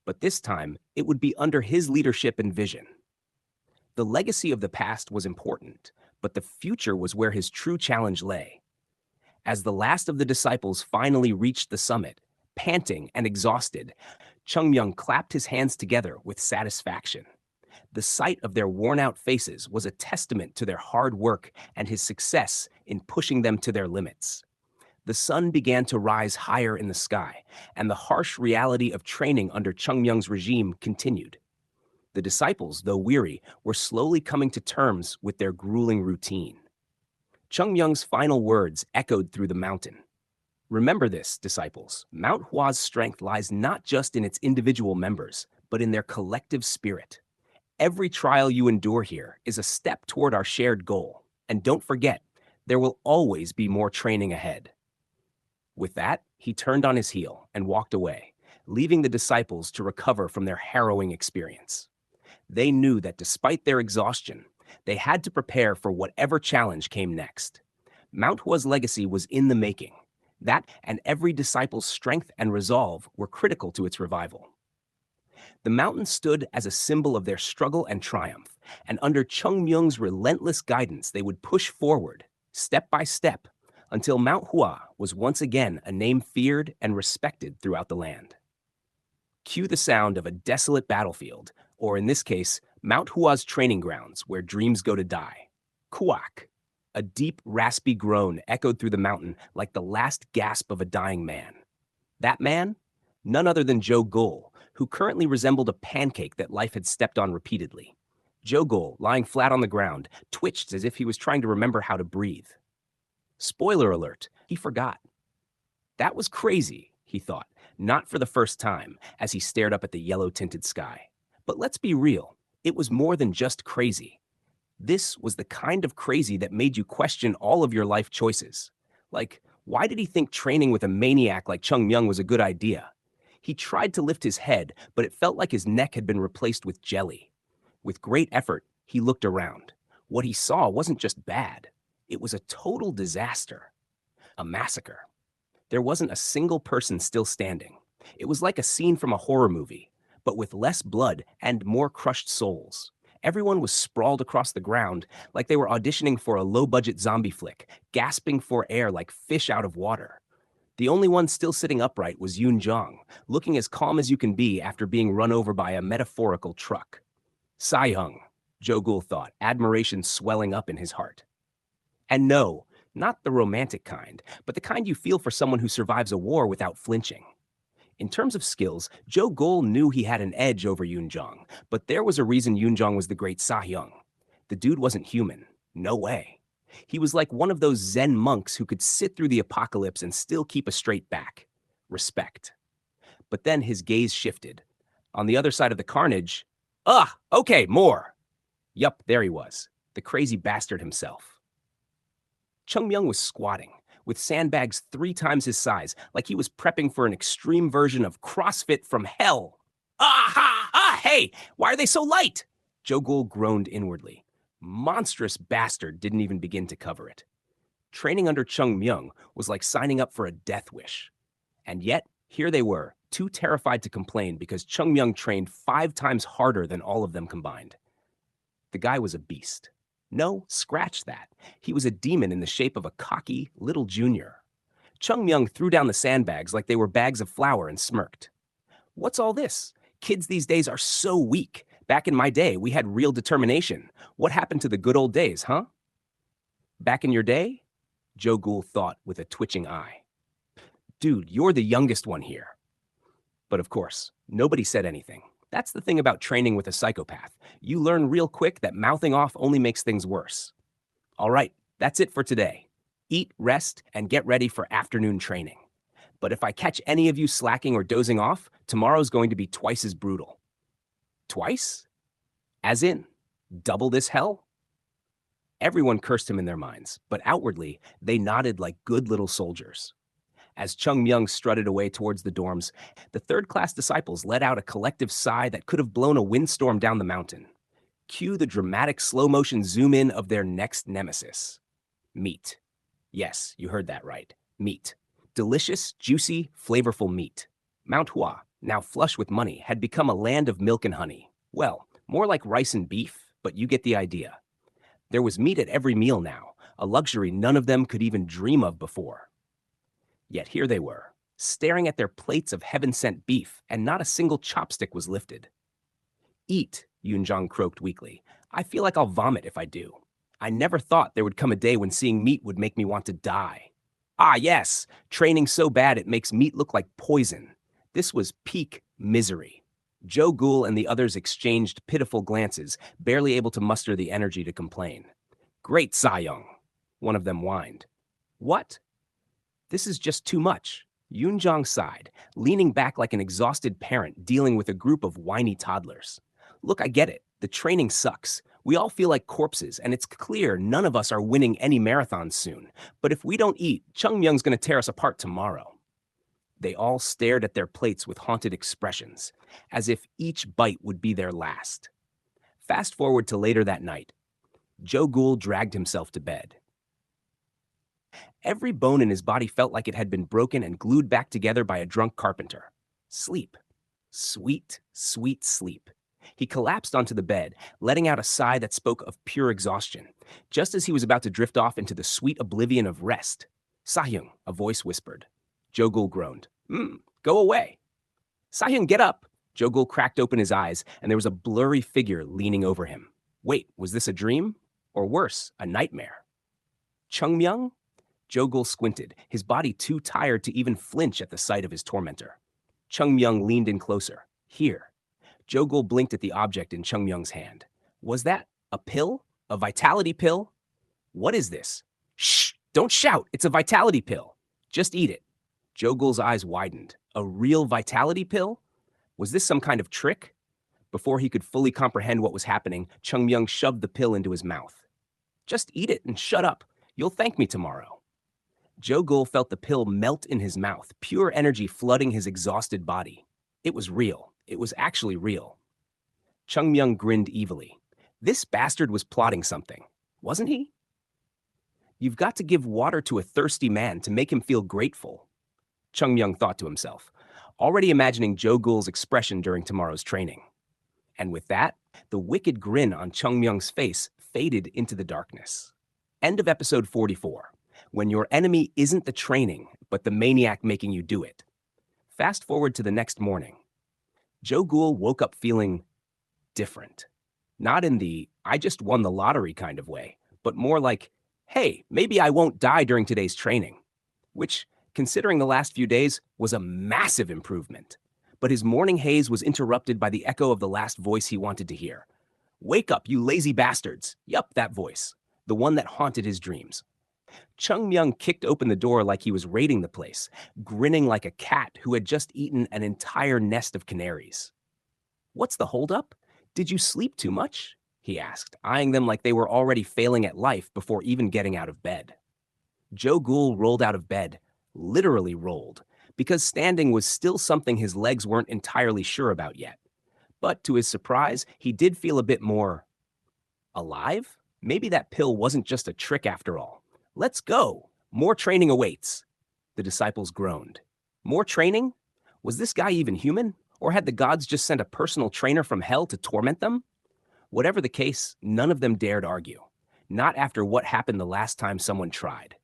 but this time it would be under his leadership and vision. The legacy of the past was important, but the future was where his true challenge lay. As the last of the disciples finally reached the summit, panting and exhausted, Chung Myung clapped his hands together with satisfaction. The sight of their worn-out faces was a testament to their hard work and his success in pushing them to their limits. The sun began to rise higher in the sky, and the harsh reality of training under Chung Myung's regime continued. The disciples, though weary, were slowly coming to terms with their grueling routine. Chung Myung's final words echoed through the mountain. Remember this, disciples. Mount Hua's strength lies not just in its individual members, but in their collective spirit. Every trial you endure here is a step toward our shared goal. And don't forget, there will always be more training ahead. With that, he turned on his heel and walked away, leaving the disciples to recover from their harrowing experience. They knew that despite their exhaustion, they had to prepare for whatever challenge came next. Mount Hua's legacy was in the making. That and every disciple's strength and resolve were critical to its revival. The mountain stood as a symbol of their struggle and triumph, and under Chung Myung's relentless guidance, they would push forward, step by step, until Mount Hua was once again a name feared and respected throughout the land. Cue the sound of a desolate battlefield, or in this case, Mount Hua's training grounds where dreams go to die. Kuak. A deep, raspy groan echoed through the mountain like the last gasp of a dying man. That man? None other than Joe Gul, who currently resembled a pancake that life had stepped on repeatedly. Joe Gul, lying flat on the ground, twitched as if he was trying to remember how to breathe. Spoiler alert, he forgot. That was crazy, he thought, not for the first time, as he stared up at the yellow-tinted sky. But let's be real, it was more than just crazy. This was the kind of crazy that made you question all of your life choices. Like, why did he think training with a maniac like Chung Myung was a good idea? He tried to lift his head, but it felt like his neck had been replaced with jelly. With great effort, he looked around. What he saw wasn't just bad. It was a total disaster. A massacre. There wasn't a single person still standing. It was like a scene from a horror movie, but with less blood and more crushed souls. Everyone was sprawled across the ground like they were auditioning for a low-budget zombie flick, gasping for air like fish out of water. The only one still sitting upright was Yoon Jong, looking as calm as you can be after being run over by a metaphorical truck. Sai-hung, Joe Gul thought, admiration swelling up in his heart. And no, not the romantic kind, but the kind you feel for someone who survives a war without flinching. In terms of skills, Joe Gul knew he had an edge over Yoon Jong, but there was a reason Yoon Jong was the great Sa-hyung. The dude wasn't human. No way. He was like one of those Zen monks who could sit through the apocalypse and still keep a straight back. Respect. But then his gaze shifted. On the other side of the carnage, okay, more. Yup, there he was, the crazy bastard himself. Chung Myung was squatting, with sandbags 3 times his size, like he was prepping for an extreme version of CrossFit from hell. Hey, why are they so light? Joe Gul groaned inwardly. Monstrous bastard didn't even begin to cover it. Training under Chung Myung was like signing up for a death wish. And yet, here they were, too terrified to complain because Chung Myung trained 5 times harder than all of them combined. The guy was a beast. No, scratch that. He was a demon in the shape of a cocky little junior. Chung Myung threw down the sandbags like they were bags of flour and smirked. What's all this? Kids these days are so weak. Back in my day, we had real determination. What happened to the good old days, huh? Back in your day? Joe Gul thought with a twitching eye. Dude, you're the youngest one here. But of course, nobody said anything. That's the thing about training with a psychopath. You learn real quick that mouthing off only makes things worse. All right, that's it for today. Eat, rest, and get ready for afternoon training. But if I catch any of you slacking or dozing off, tomorrow's going to be twice as brutal. Twice? As in, double this hell? Everyone cursed him in their minds, but outwardly, they nodded like good little soldiers. As Chung Myung strutted away towards the dorms, the third-class disciples let out a collective sigh that could have blown a windstorm down the mountain. Cue the dramatic slow-motion zoom-in of their next nemesis. Meat. Yes, you heard that right. Meat. Delicious, juicy, flavorful meat. Mount Hua, now flush with money, had become a land of milk and honey. Well, more like rice and beef, but you get the idea. There was meat at every meal now, a luxury none of them could even dream of before. Yet here they were, staring at their plates of heaven-sent beef, and not a single chopstick was lifted. Eat, Yoonjong croaked weakly. I feel like I'll vomit if I do. I never thought there would come a day when seeing meat would make me want to die. Ah, yes, training so bad it makes meat look like poison. This was peak misery. Joe Gould and the others exchanged pitiful glances, barely able to muster the energy to complain. Great, Sa-young, one of them whined. What? This is just too much. Yoonjong sighed, leaning back like an exhausted parent dealing with a group of whiny toddlers. Look, I get it. The training sucks. We all feel like corpses, and it's clear none of us are winning any marathons soon. But if we don't eat, Chung Myung's going to tear us apart tomorrow. They all stared at their plates with haunted expressions, as if each bite would be their last. Fast forward to later that night. Joe Gould dragged himself to bed. Every bone in his body felt like it had been broken and glued back together by a drunk carpenter. Sleep. Sweet, sweet sleep. He collapsed onto the bed, letting out a sigh that spoke of pure exhaustion, just as he was about to drift off into the sweet oblivion of rest. Sa-hyung, a voice whispered. Joe Gould groaned. Go away. Sa-hyung, get up. Joe Gould cracked open his eyes, and there was a blurry figure leaning over him. Wait, was this a dream? Or worse, a nightmare? Chung Myung? Joe Gould squinted, his body too tired to even flinch at the sight of his tormentor. Chung Myung leaned in closer. Here. Joe Gould blinked at the object in Chung Myung's hand. Was that a pill? A vitality pill? What is this? Shh! Don't shout! It's a vitality pill. Just eat it. Joe Gould's eyes widened. A real vitality pill? Was this some kind of trick? Before he could fully comprehend what was happening, Chung Myung shoved the pill into his mouth. Just eat it and shut up. You'll thank me tomorrow. Joe Gould felt the pill melt in his mouth, pure energy flooding his exhausted body. It was real. It was actually real. Chung Myung grinned evilly. This bastard was plotting something, wasn't he? You've got to give water to a thirsty man to make him feel grateful, Chung Myung thought to himself, already imagining Joe Gould's expression during tomorrow's training. And with that, the wicked grin on Chung Myung's face faded into the darkness. End of episode 44. When your enemy isn't the training, but the maniac making you do it. Fast forward to the next morning. Joe Gould woke up feeling different. Not in the, I just won the lottery kind of way, but more like, hey, maybe I won't die during today's training. Which, considering the last few days, was a massive improvement. But his morning haze was interrupted by the echo of the last voice he wanted to hear. Wake up, you lazy bastards. Yup, that voice. The one that haunted his dreams. Chung Myung kicked open the door like he was raiding the place, grinning like a cat who had just eaten an entire nest of canaries. What's the holdup? Did you sleep too much? He asked, eyeing them like they were already failing at life before even getting out of bed. Joe Gould rolled out of bed, literally rolled, because standing was still something his legs weren't entirely sure about yet. But to his surprise, he did feel a bit more alive? Maybe that pill wasn't just a trick after all. Let's go. More training awaits. The disciples groaned. More training? Was this guy even human? Or had the gods just sent a personal trainer from hell to torment them? Whatever the case, none of them dared argue. Not after what happened the last time someone tried.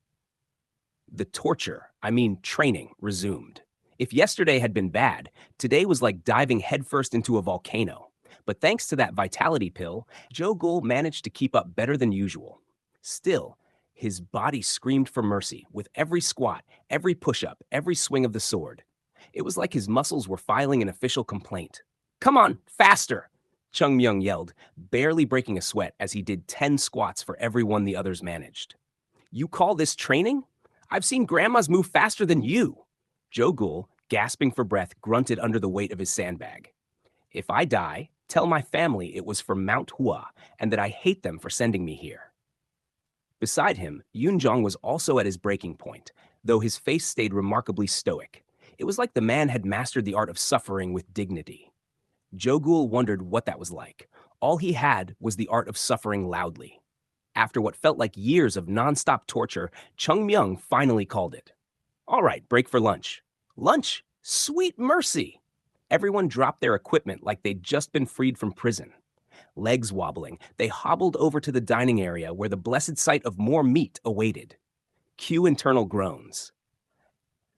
The training, resumed. If yesterday had been bad, today was like diving headfirst into a volcano. But thanks to that vitality pill, Joe Gould managed to keep up better than usual. Still, his body screamed for mercy with every squat, every push-up, every swing of the sword. It was like his muscles were filing an official complaint. Come on, faster! Chung Myung yelled, barely breaking a sweat as he did 10 squats for every one the others managed. You call this training? I've seen grandmas move faster than you. Jogul, gasping for breath, grunted under the weight of his sandbag. If I die, tell my family it was for Mount Hua and that I hate them for sending me here. Beside him, Yunjong was also at his breaking point, though his face stayed remarkably stoic. It was like the man had mastered the art of suffering with dignity. Jogul wondered what that was like. All he had was the art of suffering loudly. After what felt like years of nonstop torture, Chung Myung finally called it. All right, break for lunch. Lunch? Sweet mercy! Everyone dropped their equipment like they'd just been freed from prison. Legs wobbling, they hobbled over to the dining area where the blessed sight of more meat awaited. Cue internal groans.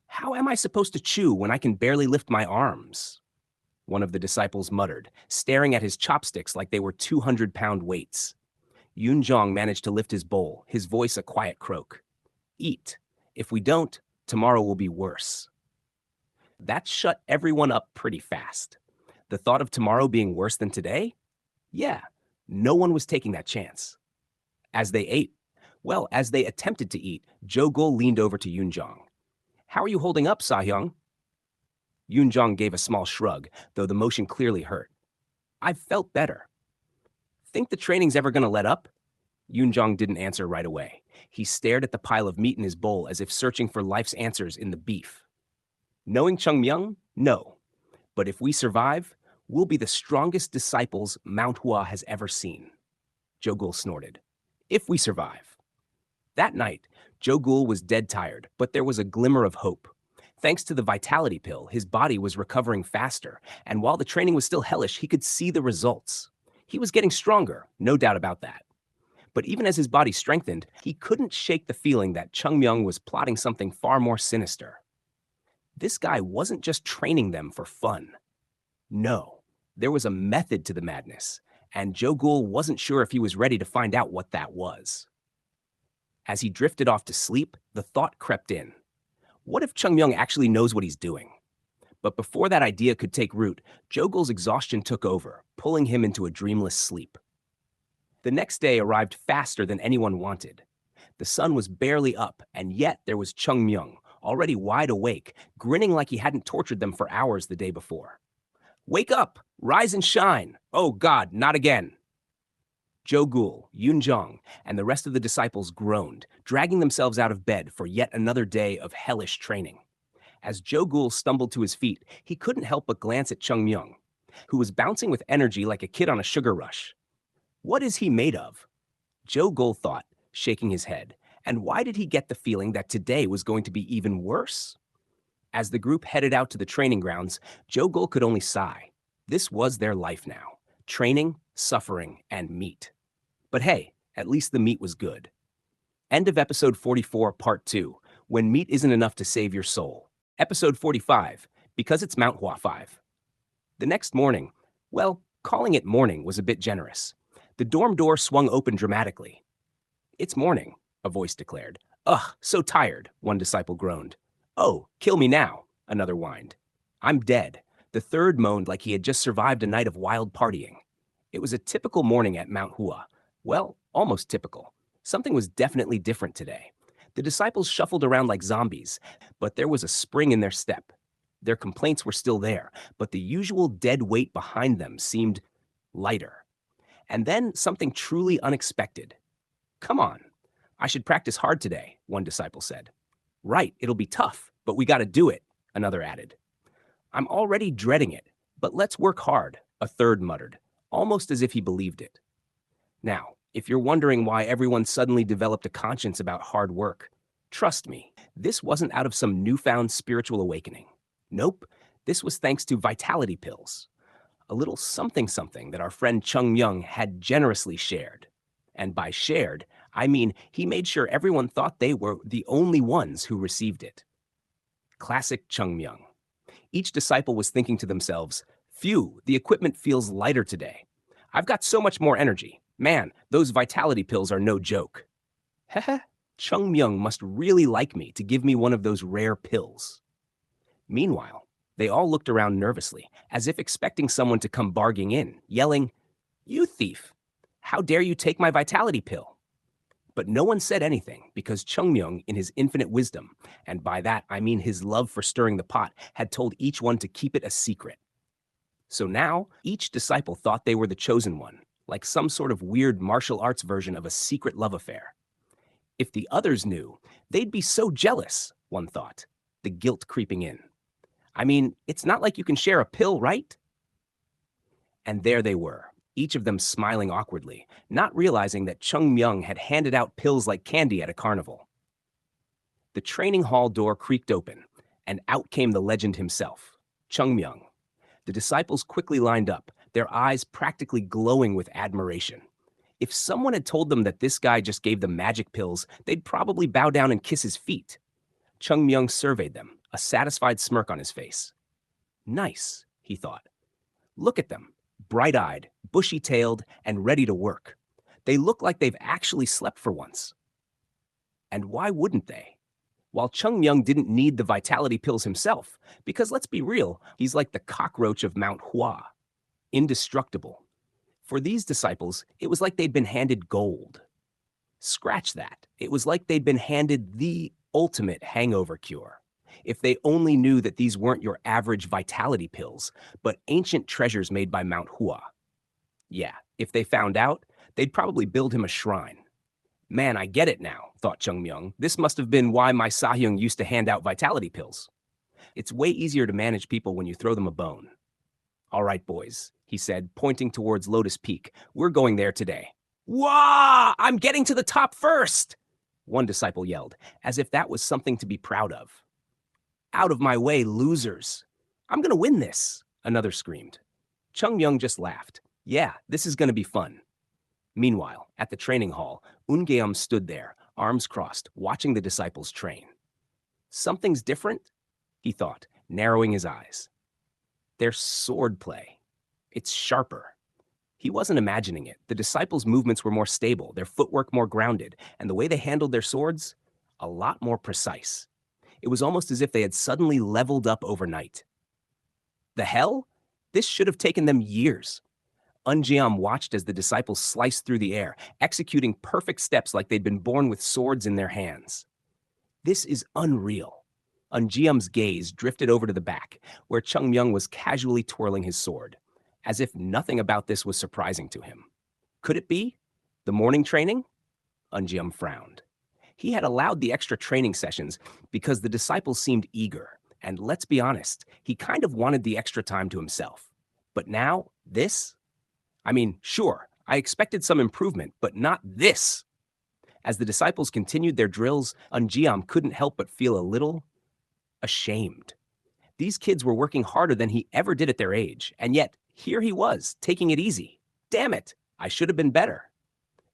How am I supposed to chew when I can barely lift my arms? One of the disciples muttered, staring at his chopsticks like they were 200-pound weights. Yunjong managed to lift his bowl, his voice a quiet croak. Eat. If we don't, tomorrow will be worse. That shut everyone up pretty fast. The thought of tomorrow being worse than today? Yeah, no one was taking that chance. As they attempted to eat, Jogul leaned over to Yunjong. How are you holding up, Sahyung? Yunjong gave a small shrug, though the motion clearly hurt. I've felt better. Think the training's ever gonna let up? Yunjong didn't answer right away. He stared at the pile of meat in his bowl as if searching for life's answers in the beef. Knowing Chung Myung? No. But if we survive, we'll be the strongest disciples Mount Hua has ever seen. Jogul snorted. If we survive. That night, Jogul was dead tired, but there was a glimmer of hope. Thanks to the vitality pill, his body was recovering faster, and while the training was still hellish, he could see the results. He was getting stronger, no doubt about that. But even as his body strengthened, he couldn't shake the feeling that Chung Myung was plotting something far more sinister. This guy wasn't just training them for fun. No, there was a method to the madness, and Jogul wasn't sure if he was ready to find out what that was. As he drifted off to sleep, the thought crept in. What if Chung Myung actually knows what he's doing? But before that idea could take root, Jogul's exhaustion took over, pulling him into a dreamless sleep. The next day arrived faster than anyone wanted. The sun was barely up, and yet there was Chung Myung, already wide awake, grinning like he hadn't tortured them for hours the day before. Wake up! Rise and shine! Oh God, not again! Jogul, Yunjong, and the rest of the disciples groaned, dragging themselves out of bed for yet another day of hellish training. As Jogul stumbled to his feet, he couldn't help but glance at Chung Myung, who was bouncing with energy like a kid on a sugar rush. What is he made of? Jogul thought, shaking his head, and why did he get the feeling that today was going to be even worse? As the group headed out to the training grounds, Jogul could only sigh. This was their life now. Training, suffering, and meat. But hey, at least the meat was good. End of episode 44, part 2, When Meat Isn't Enough to Save Your Soul. Episode 45, Because It's Mount Hua 5. The next morning, well, calling it morning was a bit generous. The dorm door swung open dramatically. It's morning, a voice declared. Ugh, so tired, one disciple groaned. Oh, kill me now, another whined. I'm dead, the third moaned like he had just survived a night of wild partying. It was a typical morning at Mount Hua. Well, almost typical. Something was definitely different today. The disciples shuffled around like zombies, but there was a spring in their step. Their complaints were still there, but the usual dead weight behind them seemed lighter. And then something truly unexpected. Come on, I should practice hard today, one disciple said. Right, it'll be tough, but we gotta do it, another added. I'm already dreading it, but let's work hard, a third muttered, almost as if he believed it. Now, if you're wondering why everyone suddenly developed a conscience about hard work, trust me, this wasn't out of some newfound spiritual awakening. Nope, this was thanks to vitality pills. A little something that our friend Chung Myung had generously shared. And by shared, I mean he made sure everyone thought they were the only ones who received it. Classic Chung Myung. Each disciple was thinking to themselves, phew, the equipment feels lighter today. I've got so much more energy. Man, those vitality pills are no joke. Heh, Chung Myung must really like me to give me one of those rare pills. Meanwhile, they all looked around nervously, as if expecting someone to come barging in, yelling, You thief! How dare you take my vitality pill? But no one said anything because Chung Myung, in his infinite wisdom, and by that I mean his love for stirring the pot, had told each one to keep it a secret. So now, each disciple thought they were the chosen one, like some sort of weird martial arts version of a secret love affair. If the others knew, they'd be so jealous, one thought, the guilt creeping in. I mean, it's not like you can share a pill, right? And there they were, each of them smiling awkwardly, not realizing that Chung Myung had handed out pills like candy at a carnival. The training hall door creaked open, and out came the legend himself, Chung Myung. The disciples quickly lined up, their eyes practically glowing with admiration. If someone had told them that this guy just gave them magic pills, they'd probably bow down and kiss his feet. Chung Myung surveyed them, a satisfied smirk on his face. Nice, he thought. Look at them, bright-eyed, bushy-tailed, and ready to work. They look like they've actually slept for once. And why wouldn't they? While Chung Myung didn't need the vitality pills himself, because let's be real, he's like the cockroach of Mount Hua, indestructible. For these disciples, it was like they'd been handed gold. Scratch that. It was like they'd been handed the ultimate hangover cure. If they only knew that these weren't your average vitality pills, but ancient treasures made by Mount Hua. Yeah, if they found out, they'd probably build him a shrine. Man, I get it now, thought Chung Myung. This must have been why my Sahyung used to hand out vitality pills. It's way easier to manage people when you throw them a bone. All right, boys, he said, pointing towards Lotus Peak. We're going there today. Wah! I'm getting to the top first! One disciple yelled, as if that was something to be proud of. Out of my way, losers. I'm gonna win this, another screamed. Chung Myung just laughed. Yeah, this is gonna be fun. Meanwhile, at the training hall, Ungeum stood there, arms crossed, watching the disciples train. Something's different, he thought, narrowing his eyes. Their sword play. It's sharper. He wasn't imagining it. The disciples' movements were more stable, their footwork more grounded, and the way they handled their swords, a lot more precise. It was almost as if they had suddenly leveled up overnight. The hell? This should have taken them years. Unjiam watched as the disciples sliced through the air, executing perfect steps like they'd been born with swords in their hands. This is unreal. Unjiam's gaze drifted over to the back, where Chung Myung was casually twirling his sword, as if nothing about this was surprising to him. Could it be? The morning training? Unjiam frowned. He had allowed the extra training sessions because the disciples seemed eager, and let's be honest, he kind of wanted the extra time to himself. But now, this? I mean, sure, I expected some improvement, but not this. As the disciples continued their drills, Unjiam couldn't help but feel a little ashamed. These kids were working harder than he ever did at their age, and yet here he was, taking it easy. Damn it, I should have been better.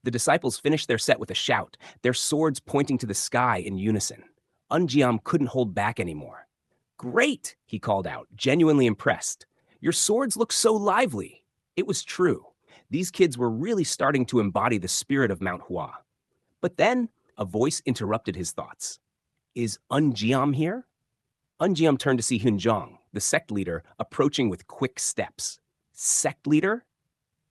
The disciples finished their set with a shout, their swords pointing to the sky in unison. Unjiam couldn't hold back anymore. Great, he called out, genuinely impressed. Your swords look so lively. It was true. These kids were really starting to embody the spirit of Mount Hua. But then a voice interrupted his thoughts. Is Unjiam here? Unjiam turned to see Hyunjong, the sect leader, approaching with quick steps. Sect leader?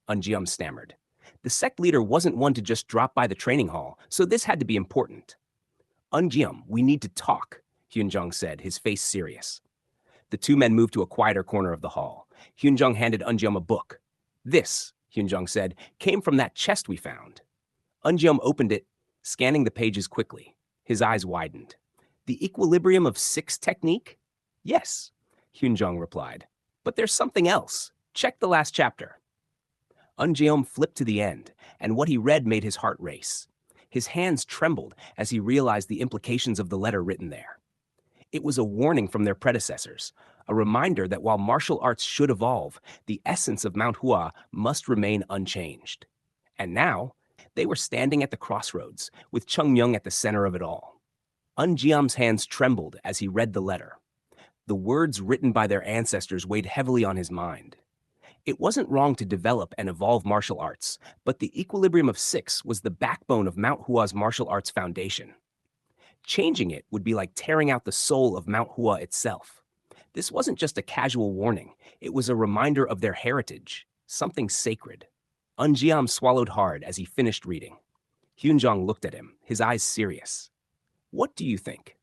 Unjiam stammered. The sect leader wasn't one to just drop by the training hall, so this had to be important. Unjiam, we need to talk, Hyunjong said, his face serious. The two men moved to a quieter corner of the hall. Hyunjong handed Unjiam a book. This, Hyunjong said, came from that chest we found. Unjiam opened it, scanning the pages quickly. His eyes widened. The equilibrium of 6 technique? Yes, Hyunjong replied. But there's something else. Check the last chapter. Unjeom flipped to the end, and what he read made his heart race. His hands trembled as he realized the implications of the letter written there. It was a warning from their predecessors, a reminder that while martial arts should evolve, the essence of Mount Hua must remain unchanged. And now, they were standing at the crossroads, with Chung Myung at the center of it all. Unjiam's hands trembled as he read the letter. The words written by their ancestors weighed heavily on his mind. It wasn't wrong to develop and evolve martial arts, but the equilibrium of 6 was the backbone of Mount Hua's martial arts foundation. Changing it would be like tearing out the soul of Mount Hua itself. This wasn't just a casual warning, it was a reminder of their heritage, something sacred. Unjiam swallowed hard as he finished reading. Hyunjong looked at him, his eyes serious. What do you think?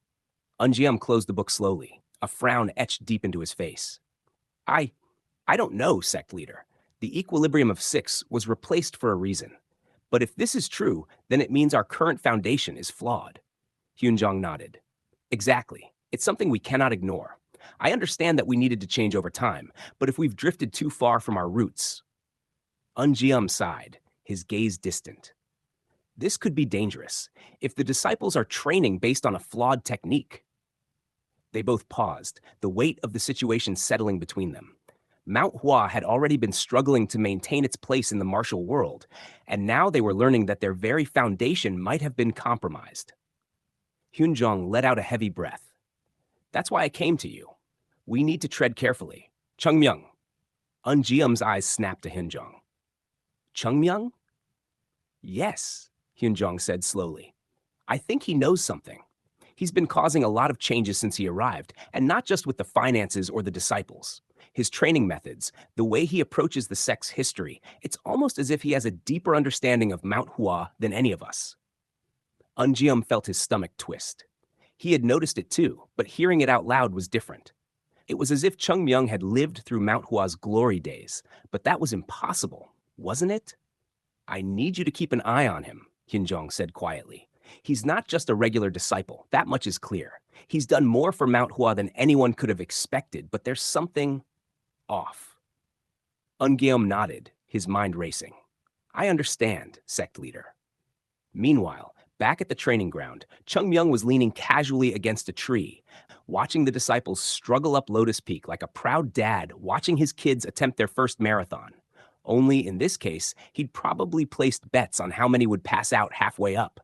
Eunjeom closed the book slowly, a frown etched deep into his face. I, I don't know, sect leader. The equilibrium of 6 was replaced for a reason. But if this is true, then it means our current foundation is flawed. Hyunjong nodded. Exactly. It's something we cannot ignore. I understand that we needed to change over time, but if we've drifted too far from our roots. Eunjeom sighed, his gaze distant. This could be dangerous if the disciples are training based on a flawed technique. They both paused, the weight of the situation settling between them. Mount Hua had already been struggling to maintain its place in the martial world, and now they were learning that their very foundation might have been compromised. Hyunjong let out a heavy breath. That's why I came to you. We need to tread carefully. Chung Myung. Eunjeom's eyes snapped to Hyunjong. Chung Myung? Yes, Hyunjong said slowly. I think he knows something. He's been causing a lot of changes since he arrived, and not just with the finances or the disciples. His training methods, the way he approaches the sect's history, it's almost as if he has a deeper understanding of Mount Hua than any of us. Eunjeom felt his stomach twist. He had noticed it too, but hearing it out loud was different. It was as if Chung Myung had lived through Mount Hua's glory days, but that was impossible, wasn't it? I need you to keep an eye on him, Hyunjong said quietly. He's not just a regular disciple, that much is clear. He's done more for Mount Hua than anyone could have expected, but there's something off. Eungeom nodded, his mind racing. I understand, sect leader. Meanwhile, back at the training ground, Chung Myung was leaning casually against a tree, watching the disciples struggle up Lotus Peak like a proud dad watching his kids attempt their first marathon. Only in this case, he'd probably placed bets on how many would pass out halfway up.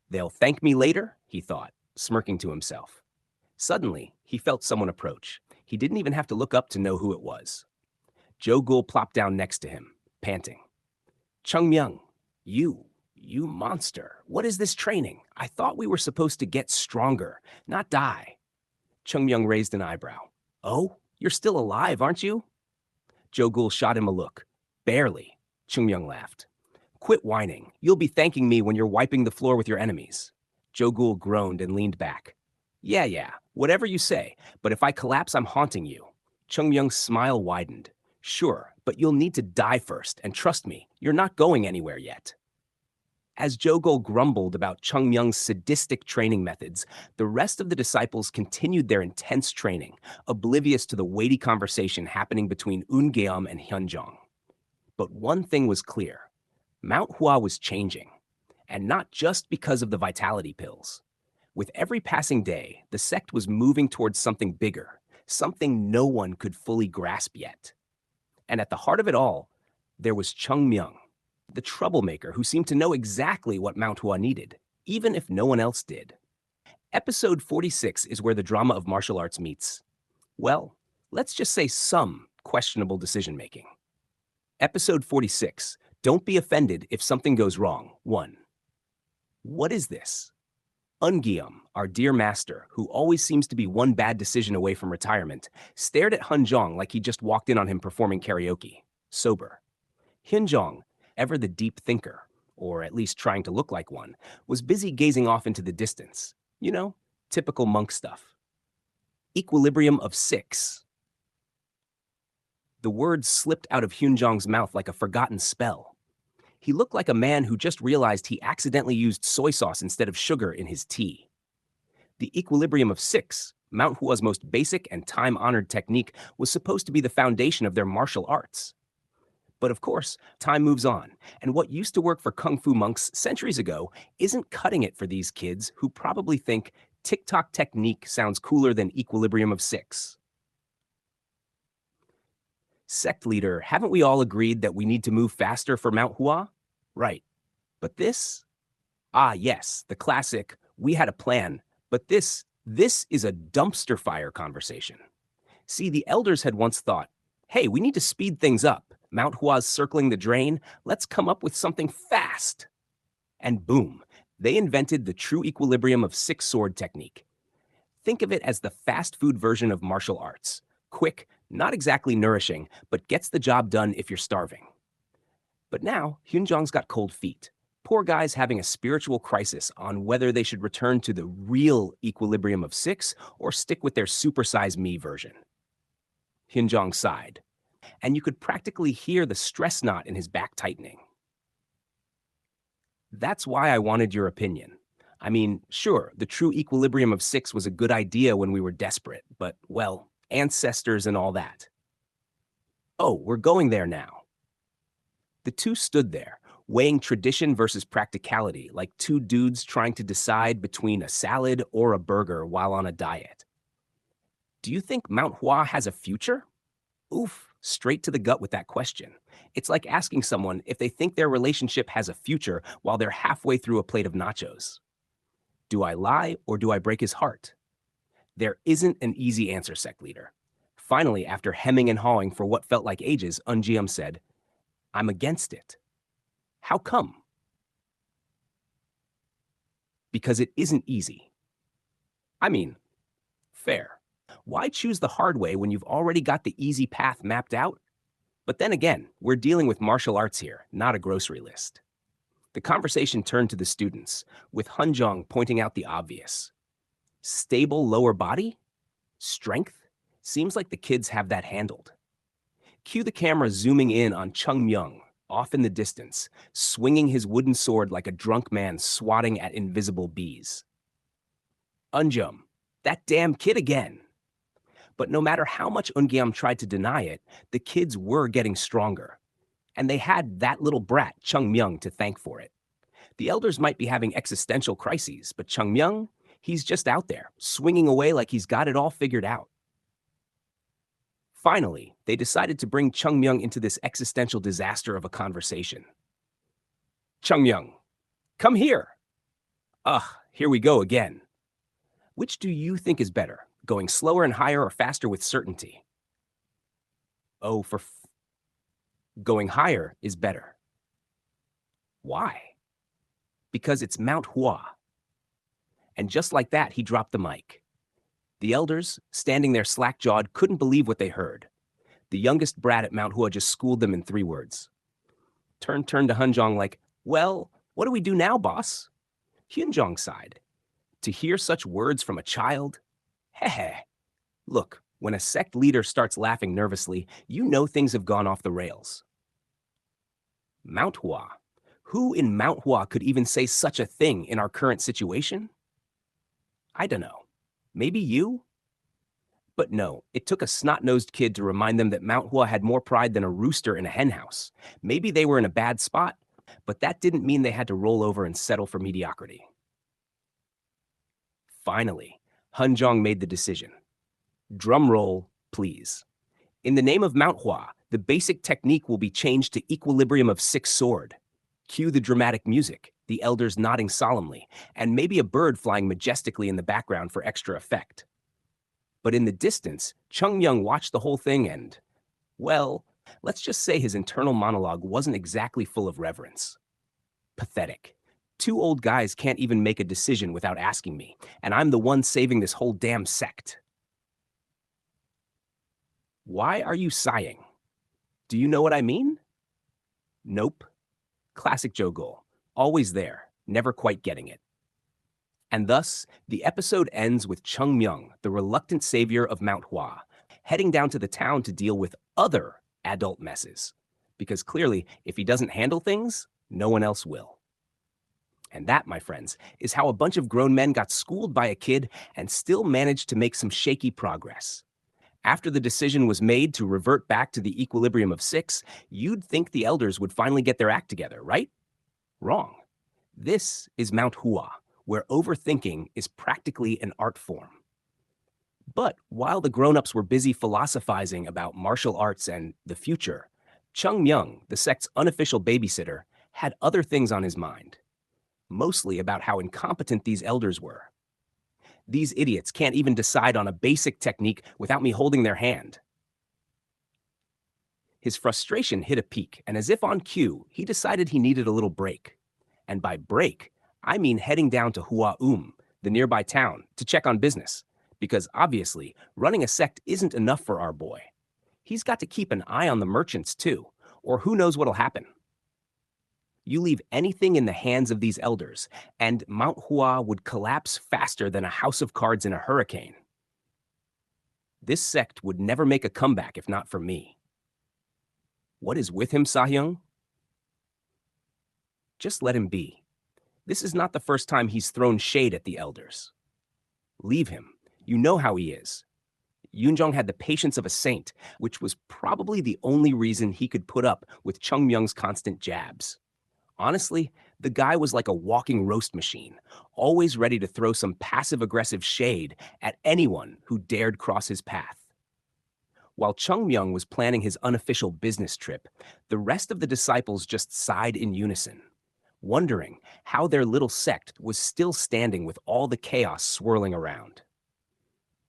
They'll thank me later, he thought, smirking to himself. Suddenly, he felt someone approach. He didn't even have to look up to know who it was. Jo Gul plopped down next to him, panting. Chung Myung, you monster. What is this training? I thought we were supposed to get stronger, not die. Chung Myung raised an eyebrow. Oh, you're still alive, aren't you? Jo Gul shot him a look. Barely, Chung Myung laughed. Quit whining. You'll be thanking me when you're wiping the floor with your enemies. Jo Gul groaned and leaned back. Yeah, whatever you say, but if I collapse, I'm haunting you. Chung Myung's smile widened. Sure, but you'll need to die first, and trust me, you're not going anywhere yet. As Jo Gul grumbled about Chung Myung's sadistic training methods, the rest of the disciples continued their intense training, oblivious to the weighty conversation happening between Eungeom and Hyunjong. But one thing was clear. Mount Hua was changing, and not just because of the vitality pills. With every passing day, the sect was moving towards something bigger, something no one could fully grasp yet. And at the heart of it all, there was Chung Myung, the troublemaker who seemed to know exactly what Mount Hua needed, even if no one else did. Episode 46 is where the drama of martial arts meets, well, let's just say some questionable decision-making. Episode 46, Don't be offended if something goes wrong, 1. What is this? Eungeom, our dear master, who always seems to be one bad decision away from retirement, stared at Hyunjong like he just walked in on him performing karaoke, sober. Hyunjong, ever the deep thinker, or at least trying to look like one, was busy gazing off into the distance. You know, typical monk stuff. Equilibrium of 6. The words slipped out of Hyunjong's mouth like a forgotten spell. He looked like a man who just realized he accidentally used soy sauce instead of sugar in his tea. The equilibrium of 6, Mount Hua's most basic and time-honored technique, was supposed to be the foundation of their martial arts. But of course, time moves on, and what used to work for kung fu monks centuries ago isn't cutting it for these kids who probably think TikTok technique sounds cooler than equilibrium of 6. Sect leader, haven't we all agreed that we need to move faster for Mount Hua? Right. But this? Ah, yes, the classic, we had a plan, but this is a dumpster fire conversation. See, the elders had once thought, hey, we need to speed things up. Mount Hua's circling the drain. Let's come up with something fast. And boom, they invented the true equilibrium of 6 sword technique. Think of it as the fast food version of martial arts. Quick, not exactly nourishing, but gets the job done if you're starving. But now, Hyunjong's got cold feet. Poor guy's having a spiritual crisis on whether they should return to the real equilibrium of six or stick with their supersize me version. Hyunjong sighed, and you could practically hear the stress knot in his back tightening. That's why I wanted your opinion. I mean, sure, the true equilibrium of six was a good idea when we were desperate, but, well, ancestors and all that. Oh, we're going there now. The two stood there, weighing tradition versus practicality, like two dudes trying to decide between a salad or a burger while on a diet. Do you think Mount Hua has a future? Oof, straight to the gut with that question. It's like asking someone if they think their relationship has a future while they're halfway through a plate of nachos. Do I lie or do I break his heart? There isn't an easy answer, sect leader. Finally, after hemming and hawing for what felt like ages, Unjium said, I'm against it. How come? Because it isn't easy. I mean, fair. Why choose the hard way when you've already got the easy path mapped out? But then again, we're dealing with martial arts here, not a grocery list. The conversation turned to the students, with Hunjong pointing out the obvious. Stable lower body? Strength? Seems like the kids have that handled. Cue the camera zooming in on Chung Myung, off in the distance, swinging his wooden sword like a drunk man swatting at invisible bees. Unjum, that damn kid again. But no matter how much Ungiam tried to deny it, the kids were getting stronger. And they had that little brat, Chung Myung, to thank for it. The elders might be having existential crises, but Chung Myung, he's just out there, swinging away like he's got it all figured out. Finally, they decided to bring Chung Myung into this existential disaster of a conversation. Chung Myung, come here. Ugh, here we go again. Which do you think is better, going slower and higher or faster with certainty? Oh, going higher is better. Why? Because it's Mount Hua. And just like that, he dropped the mic. The elders, standing there slack-jawed, couldn't believe what they heard. The youngest brat at Mount Hua just schooled them in 3 words. Turned to Hunjong like, well, what do we do now, boss? Hyunjong sighed. To hear such words from a child? Heh. Look, when a sect leader starts laughing nervously, you know things have gone off the rails. Mount Hua? Who in Mount Hua could even say such a thing in our current situation? I don't know. Maybe you? But no, it took a snot-nosed kid to remind them that Mount Hua had more pride than a rooster in a henhouse. Maybe they were in a bad spot, but that didn't mean they had to roll over and settle for mediocrity. Finally, Hunjong made the decision. Drum roll, please. In the name of Mount Hua, the basic technique will be changed to equilibrium of 6 sword. Cue the dramatic music, the elders nodding solemnly, and maybe a bird flying majestically in the background for extra effect. But in the distance, Chung Myung watched the whole thing and, well, let's just say his internal monologue wasn't exactly full of reverence. Pathetic. 2 old guys can't even make a decision without asking me, and I'm the one saving this whole damn sect. Why are you sighing? Do you know what I mean? Nope. Classic Jogul. Always there, never quite getting it. And thus, the episode ends with Chung Myung, the reluctant savior of Mount Hua, heading down to the town to deal with other adult messes. Because clearly, if he doesn't handle things, no one else will. And that, my friends, is how a bunch of grown men got schooled by a kid and still managed to make some shaky progress. After the decision was made to revert back to the equilibrium of 6, you'd think the elders would finally get their act together, right? Wrong. This is Mount Hua, where overthinking is practically an art form. But while the grown-ups were busy philosophizing about martial arts and the future, Chung Myung, the sect's unofficial babysitter, had other things on his mind. Mostly about how incompetent these elders were. These idiots can't even decide on a basic technique without me holding their hand. His frustration hit a peak, and as if on cue, he decided he needed a little break. And by break, I mean heading down to Hua, the nearby town, to check on business. Because obviously, running a sect isn't enough for our boy. He's got to keep an eye on the merchants too, or who knows what'll happen. You leave anything in the hands of these elders, and Mount Hua would collapse faster than a house of cards in a hurricane. This sect would never make a comeback if not for me. What is with him, Sahyung? Just let him be. This is not the first time he's thrown shade at the elders. Leave him. You know how he is. Yoonjong had the patience of a saint, which was probably the only reason he could put up with Chung Myung's constant jabs. Honestly, the guy was like a walking roast machine, always ready to throw some passive-aggressive shade at anyone who dared cross his path. While Chung Myung was planning his unofficial business trip, the rest of the disciples just sighed in unison, wondering how their little sect was still standing with all the chaos swirling around.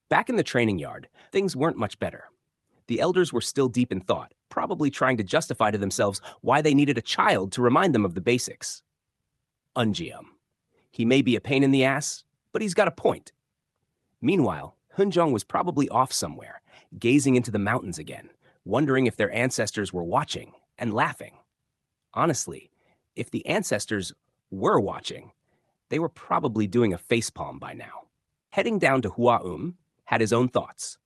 Back in the training yard, things weren't much better. The elders were still deep in thought, probably trying to justify to themselves why they needed a child to remind them of the basics. Unjium. He may be a pain in the ass, but he's got a point. Meanwhile, Hunjong was probably off somewhere, gazing into the mountains again, wondering if their ancestors were watching and laughing. Honestly, if the ancestors were watching, they were probably doing a facepalm by now. Heading down to Hua had his own thoughts.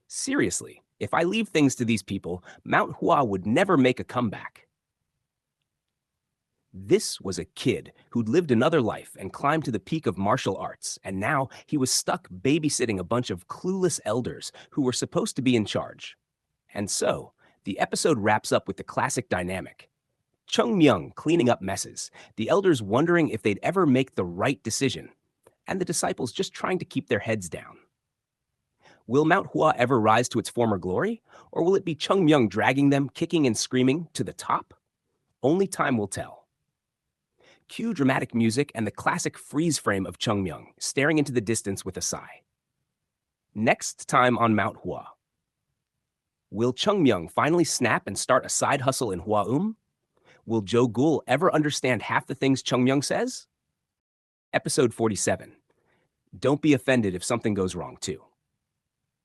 Seriously, if I leave things to these people, Mount Hua would never make a comeback. This was a kid who'd lived another life and climbed to the peak of martial arts, and now he was stuck babysitting a bunch of clueless elders who were supposed to be in charge. And so, the episode wraps up with the classic dynamic. Chung Myung cleaning up messes, the elders wondering if they'd ever make the right decision, and the disciples just trying to keep their heads down. Will Mount Hua ever rise to its former glory, or will it be Chung Myung dragging them, kicking and screaming, to the top? Only time will tell. Cue dramatic music and the classic freeze frame of Chung Myung, staring into the distance with a sigh. Next time on Mount Hua. Will Chung Myung finally snap and start a side hustle in Hua Will Joe Gul ever understand half the things Chung Myung says? Episode 47. Don't be offended if something goes wrong, too.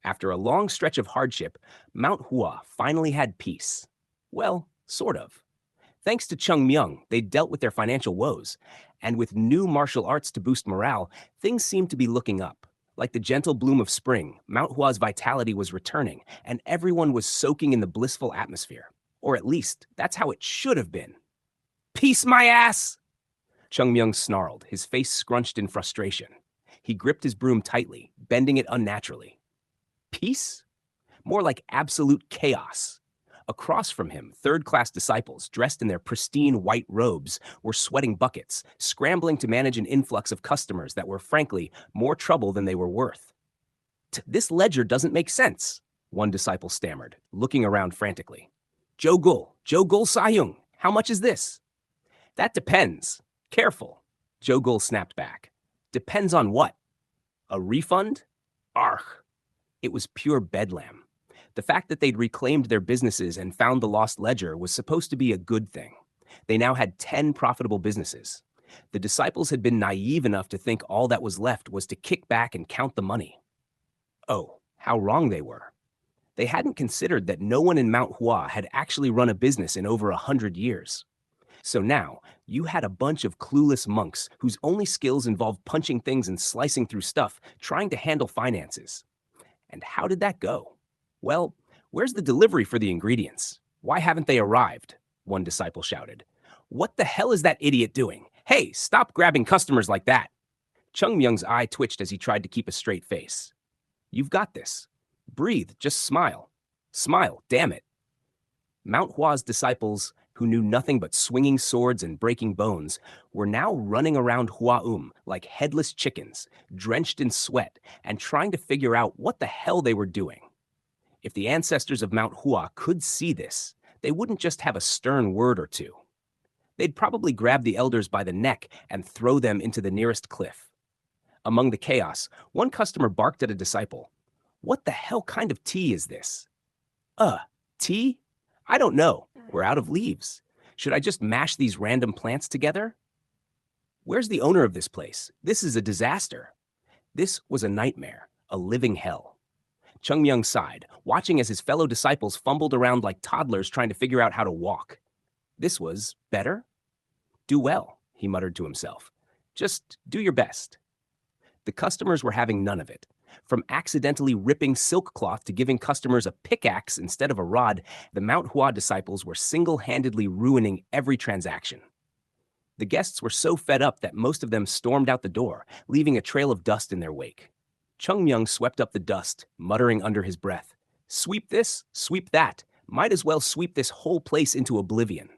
After a long stretch of hardship, Mount Hua finally had peace. Well, sort of. Thanks to Chung Myung, they dealt with their financial woes, and with new martial arts to boost morale, things seemed to be looking up. Like the gentle bloom of spring, Mount Hua's vitality was returning, and everyone was soaking in the blissful atmosphere. Or at least, that's how it should have been. Peace, my ass! Chung Myung snarled, his face scrunched in frustration. He gripped his broom tightly, bending it unnaturally. Peace? More like absolute chaos. Across from him, third-class disciples, dressed in their pristine white robes, were sweating buckets, scrambling to manage an influx of customers that were, frankly, more trouble than they were worth. This ledger doesn't make sense, one disciple stammered, looking around frantically. Joe Gul Sahyung, how much is this? That depends. Careful, Joe Gul snapped back. Depends on what? A refund? Argh. It was pure bedlam. The fact that they'd reclaimed their businesses and found the lost ledger was supposed to be a good thing. They now had 10 profitable businesses. The disciples had been naive enough to think all that was left was to kick back and count the money. Oh, how wrong they were. They hadn't considered that no one in Mount Hua had actually run a business in over 100 years. So now, you had a bunch of clueless monks whose only skills involved punching things and slicing through stuff, trying to handle finances. And how did that go? Well, where's the delivery for the ingredients? Why haven't they arrived? One disciple shouted. What the hell is that idiot doing? Hey, stop grabbing customers like that. Chung Myung's eye twitched as he tried to keep a straight face. You've got this. Breathe, just smile. Smile, damn it. Mount Hua's disciples, who knew nothing but swinging swords and breaking bones, were now running around Hua like headless chickens, drenched in sweat, and trying to figure out what the hell they were doing. If the ancestors of Mount Hua could see this, they wouldn't just have a stern word or two. They'd probably grab the elders by the neck and throw them into the nearest cliff. Among the chaos, one customer barked at a disciple. What the hell kind of tea is this? Tea? I don't know. We're out of leaves. Should I just mash these random plants together? Where's the owner of this place? This is a disaster. This was a nightmare, a living hell. Chung Myung sighed, watching as his fellow disciples fumbled around like toddlers trying to figure out how to walk. This was better? Do well, he muttered to himself. Just do your best. The customers were having none of it. From accidentally ripping silk cloth to giving customers a pickaxe instead of a rod, the Mount Hua disciples were single-handedly ruining every transaction. The guests were so fed up that most of them stormed out the door, leaving a trail of dust in their wake. Chung Myung swept up the dust, muttering under his breath, "Sweep this, sweep that. Might as well sweep this whole place into oblivion."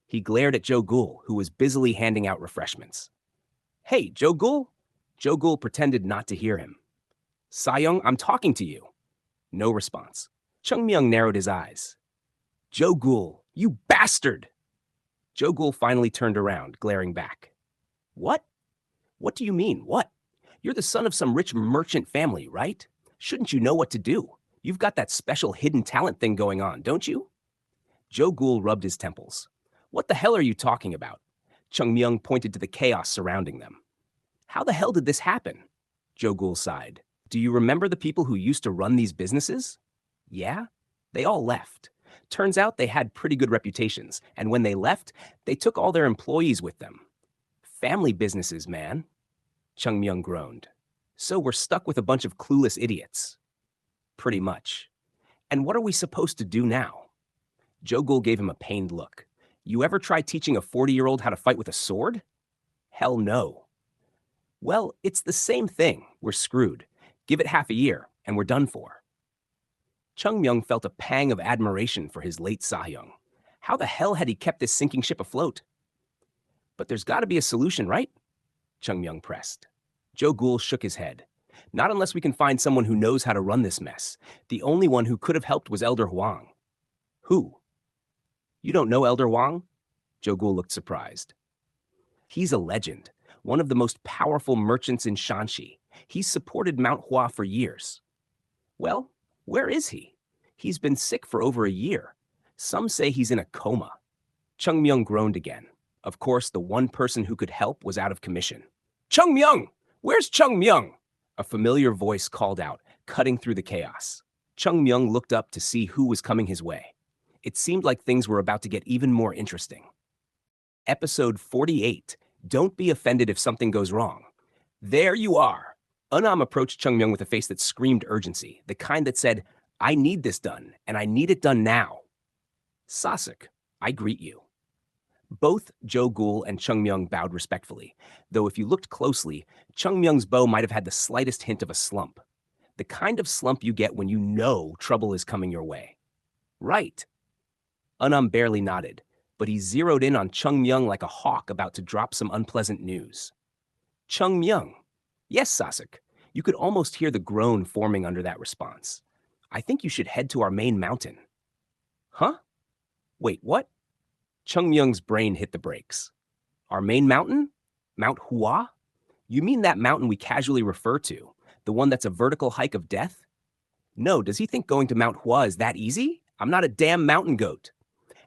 He glared at Joe Gool, who was busily handing out refreshments. "Hey, Joe Gool?" Joe Gool pretended not to hear him. "Sa-young, I'm talking to you." No response. Chung Myung narrowed his eyes. "Joe Gool, you bastard!" Joe Gool finally turned around, glaring back. "What? What do you mean, what? You're the son of some rich merchant family, right? Shouldn't you know what to do? You've got that special hidden talent thing going on, don't you?" Joe Gool rubbed his temples. "What the hell are you talking about?" Chung Myung pointed to the chaos surrounding them. "How the hell did this happen?" Joe Gool sighed. "Do you remember the people who used to run these businesses?" "Yeah? They all left. Turns out they had pretty good reputations, and when they left, they took all their employees with them. Family businesses, man." Chung Myung groaned. "So we're stuck with a bunch of clueless idiots." "Pretty much. And what are we supposed to do now?" Joe Gool gave him a pained look. "You ever try teaching a 40-year-old how to fight with a sword?" "Hell no." "Well, it's the same thing. We're screwed. Give it half a year, and we're done for." Chung Myung felt a pang of admiration for his late Sa-young. How the hell had he kept this sinking ship afloat? "But there's got to be a solution, right?" Chung Myung pressed. Joe Gool shook his head. "Not unless we can find someone who knows how to run this mess. The only one who could have helped was Elder Huang." "Who?" "You don't know Elder Huang?" Joe Gool looked surprised. "He's a legend, one of the most powerful merchants in Shanxi. He's supported Mount Hua for years." "Well, where is he? He's been sick for over a year. Some say he's in a coma." Chung Myung groaned again. Of course, the one person who could help was out of commission. "Chung Myung! Where's Chung Myung?" A familiar voice called out, cutting through the chaos. Chung Myung looked up to see who was coming his way. It seemed like things were about to get even more interesting. Episode 48, Don't Be Offended If Something Goes Wrong. "There you are." Unam approached Chung Myung with a face that screamed urgency, the kind that said, "I need this done, and I need it done now." "Sasek, I greet you." Both Joe Gool and Chung Myung bowed respectfully, though if you looked closely, Chung Myung's bow might have had the slightest hint of a slump. The kind of slump you get when you know trouble is coming your way. "Right." Unam barely nodded, but he zeroed in on Chung Myung like a hawk about to drop some unpleasant news. "Chung Myung." "Yes, Sasek." You could almost hear the groan forming under that response. "I think you should head to our main mountain." "Huh? Wait, what?" Chung Myung's brain hit the brakes. "Our main mountain? Mount Hua? You mean that mountain we casually refer to, the one that's a vertical hike of death? No, does he think going to Mount Hua is that easy? I'm not a damn mountain goat.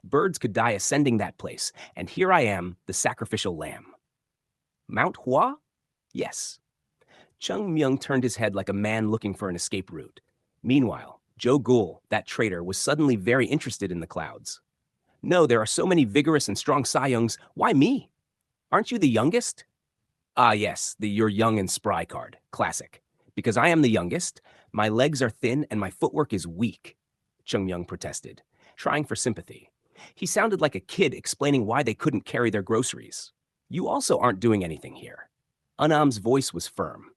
Birds could die ascending that place, and here I am, the sacrificial lamb." "Mount Hua?" "Yes." Chung Myung turned his head like a man looking for an escape route. Meanwhile, Joe Gool, that traitor, was suddenly very interested in the clouds. "No, there are so many vigorous and strong Sa-youngs. Why me? Aren't you the youngest?" "Ah, yes, the you're young and spry card. Classic. Because I am the youngest, my legs are thin and my footwork is weak," Chung Myung protested, trying for sympathy. He sounded like a kid explaining why they couldn't carry their groceries. "You also aren't doing anything here." Unam's voice was firm.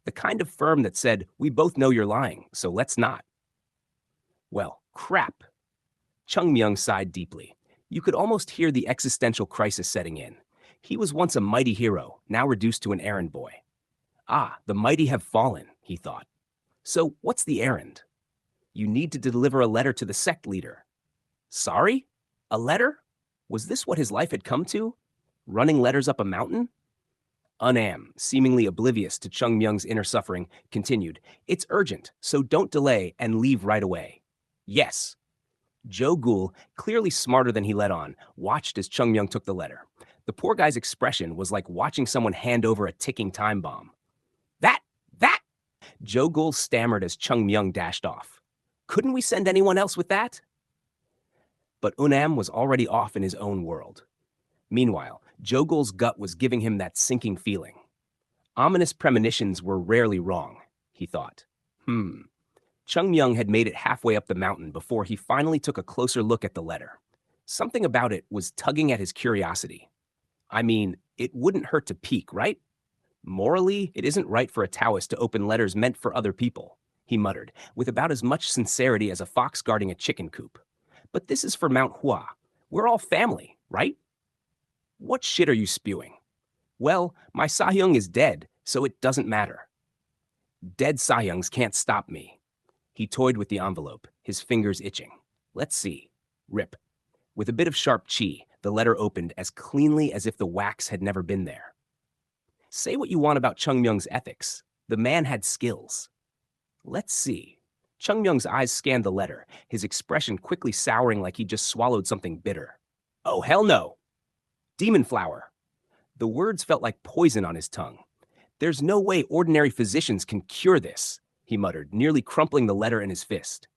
The kind of firm that said, "We both know you're lying, so let's not." "Well, crap." Chung Myung sighed deeply. You could almost hear the existential crisis setting in. He was once a mighty hero, now reduced to an errand boy. "Ah, the mighty have fallen," he thought. "So what's the errand?" "You need to deliver a letter to the sect leader." "Sorry? A letter?" Was this what his life had come to? Running letters up a mountain? Unam, seemingly oblivious to Chung Myung's inner suffering, continued, "It's urgent, so don't delay and leave right away." "Yes." Joe Gool, clearly smarter than he let on, watched as Chung Myung took the letter. The poor guy's expression was like watching someone hand over a ticking time bomb. That! Joe Gool stammered as Chung Myung dashed off. "Couldn't we send anyone else with that?" But Unam was already off in his own world. Meanwhile, Jogul's gut was giving him that sinking feeling. Ominous premonitions were rarely wrong, he thought. Chung Myung had made it halfway up the mountain before he finally took a closer look at the letter. Something about it was tugging at his curiosity. I mean, it wouldn't hurt to peek, right? Morally, it isn't right for a Taoist to open letters meant for other people, he muttered, with about as much sincerity as a fox guarding a chicken coop. But this is for Mount Hua. We're all family, right? What shit are you spewing? Well, my Sahyung is dead, so it doesn't matter. Dead Sahyungs can't stop me. He toyed with the envelope, his fingers itching. Let's see. Rip. With a bit of sharp chi, the letter opened as cleanly as if the wax had never been there. Say what you want about Chung Myung's ethics. The man had skills. Let's see. Chung Myung's eyes scanned the letter, his expression quickly souring like he'd just swallowed something bitter. Oh, hell no! Demon flower. The words felt like poison on his tongue. There's no way ordinary physicians can cure this, he muttered, nearly crumpling the letter in his fist.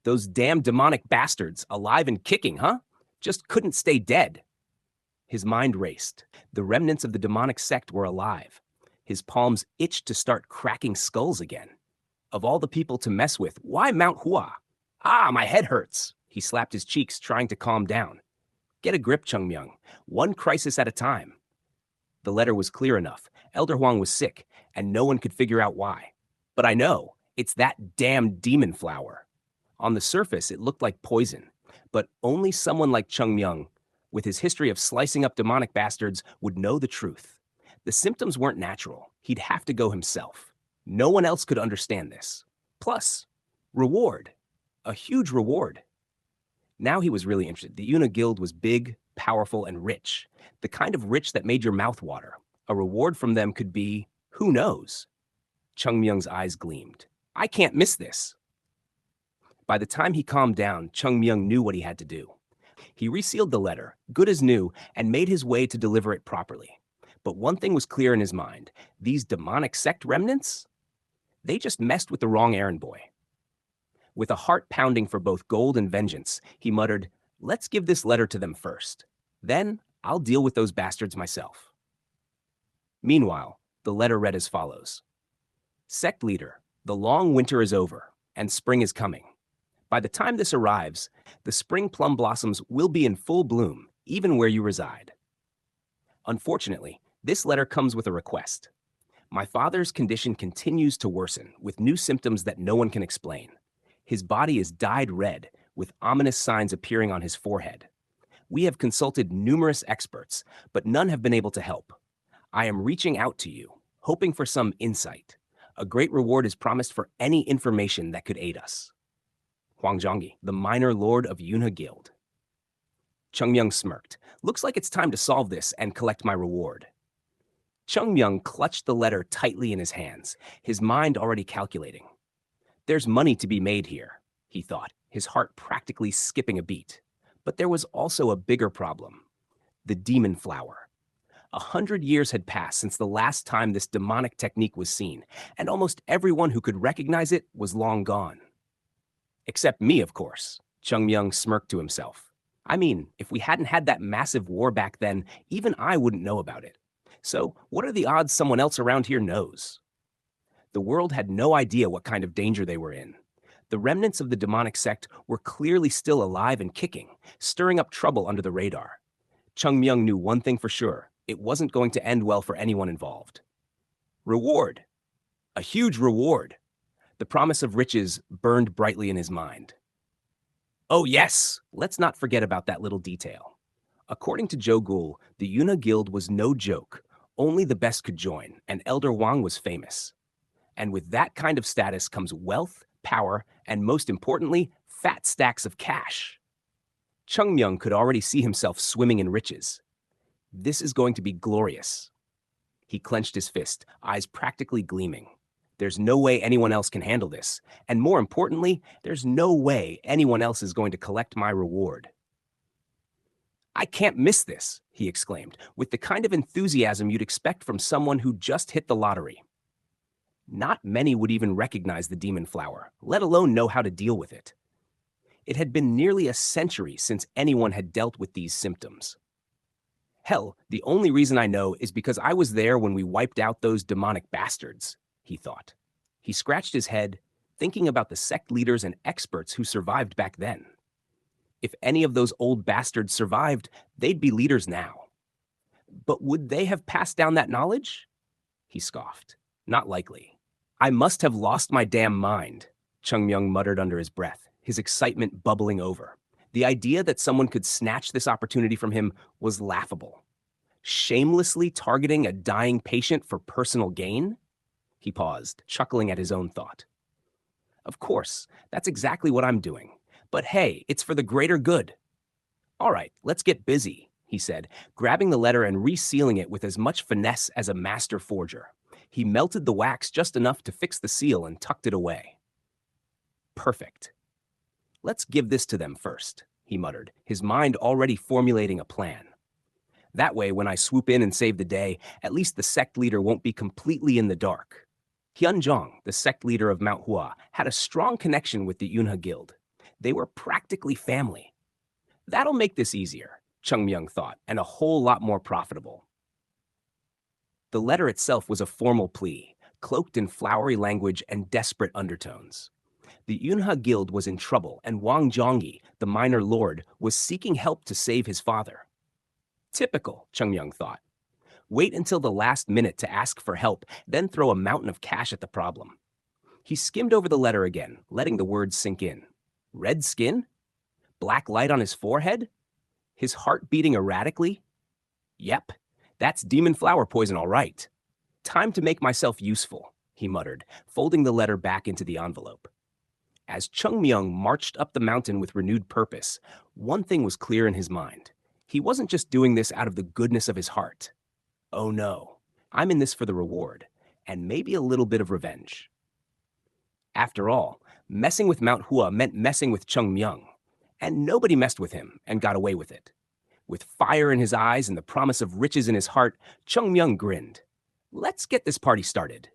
Those damn demonic bastards, alive and kicking, huh? Just couldn't stay dead. His mind raced. The remnants of the demonic sect were alive. His palms itched to start cracking skulls again. Of all the people to mess with, why Mount Hua? Ah, my head hurts. He slapped his cheeks, trying to calm down. Get a grip, Chung Myung. One crisis at a time. The letter was clear enough. Elder Huang was sick, and no one could figure out why. But I know, it's that damn demon flower. On the surface, it looked like poison, but only someone like Chung Myung, with his history of slicing up demonic bastards, would know the truth. The symptoms weren't natural. He'd have to go himself. No one else could understand this. Plus, reward. A huge reward. Now he was really interested. The Yuna Guild was big, powerful, and rich. The kind of rich that made your mouth water. A reward from them could be, who knows? Chung Myung's eyes gleamed. I can't miss this. By the time he calmed down, Chung Myung knew what he had to do. He resealed the letter, good as new, and made his way to deliver it properly. But one thing was clear in his mind. These demonic sect remnants? They just messed with the wrong errand boy. With a heart pounding for both gold and vengeance, he muttered, let's give this letter to them first. Then I'll deal with those bastards myself. Meanwhile, the letter read as follows. Sect leader, the long winter is over, and spring is coming. By the time this arrives, the spring plum blossoms will be in full bloom, even where you reside. Unfortunately, this letter comes with a request. My father's condition continues to worsen, with new symptoms that no one can explain. His body is dyed red, with ominous signs appearing on his forehead. We have consulted numerous experts, but none have been able to help. I am reaching out to you, hoping for some insight. A great reward is promised for any information that could aid us. Huang Zhongyi, the minor lord of Yuna Guild. Chung Myung smirked. Looks like it's time to solve this and collect my reward. Chung Myung clutched the letter tightly in his hands, his mind already calculating. There's money to be made here, he thought, his heart practically skipping a beat. But there was also a bigger problem. The demon flower. 100 years had passed since the last time this demonic technique was seen, and almost everyone who could recognize it was long gone. Except me, of course, Chung Myung smirked to himself. I mean, if we hadn't had that massive war back then, even I wouldn't know about it. So what are the odds someone else around here knows? The world had no idea what kind of danger they were in. The remnants of the demonic sect were clearly still alive and kicking, stirring up trouble under the radar. Chung Myung knew one thing for sure. It wasn't going to end well for anyone involved. Reward. A huge reward. The promise of riches burned brightly in his mind. Oh yes, let's not forget about that little detail. According to Jogul, the Yuna Guild was no joke. Only the best could join, and Elder Wang was famous. And with that kind of status comes wealth, power, and most importantly, fat stacks of cash. Chung Myung could already see himself swimming in riches. This is going to be glorious. He clenched his fist, eyes practically gleaming. There's no way anyone else can handle this, and more importantly, there's no way anyone else is going to collect my reward. I can't miss this, he exclaimed, with the kind of enthusiasm you'd expect from someone who just hit the lottery. Not many would even recognize the demon flower, let alone know how to deal with it. It had been nearly a century since anyone had dealt with these symptoms. Hell, the only reason I know is because I was there when we wiped out those demonic bastards, he thought. He scratched his head, thinking about the sect leaders and experts who survived back then. If any of those old bastards survived, they'd be leaders now. But would they have passed down that knowledge? He scoffed. Not likely. I must have lost my damn mind, Chung Myung muttered under his breath, his excitement bubbling over. The idea that someone could snatch this opportunity from him was laughable. Shamelessly targeting a dying patient for personal gain? He paused, chuckling at his own thought. Of course, that's exactly what I'm doing. But hey, it's for the greater good. All right, let's get busy, he said, grabbing the letter and resealing it with as much finesse as a master forger. He melted the wax just enough to fix the seal and tucked it away. Perfect. Let's give this to them first, he muttered, his mind already formulating a plan. That way, when I swoop in and save the day, at least the sect leader won't be completely in the dark. Hyunjong, the sect leader of Mount Hua, had a strong connection with the Yunha Guild. They were practically family. That'll make this easier, Chung Myung thought, and a whole lot more profitable. The letter itself was a formal plea, cloaked in flowery language and desperate undertones. The Yunha Guild was in trouble, and Wang Zhongyi, the minor lord, was seeking help to save his father. Typical, Chung Myung thought. Wait until the last minute to ask for help, then throw a mountain of cash at the problem. He skimmed over the letter again, letting the words sink in. Red skin? Black light on his forehead? His heart beating erratically? Yep, that's demon flower poison all right. Time to make myself useful, he muttered, folding the letter back into the envelope. As Chung Myung marched up the mountain with renewed purpose, one thing was clear in his mind. He wasn't just doing this out of the goodness of his heart. Oh no, I'm in this for the reward, and maybe a little bit of revenge. After all, messing with Mount Hua meant messing with Chung Myung, and nobody messed with him and got away with it. With fire in his eyes and the promise of riches in his heart, Chung Myung grinned. Let's get this party started.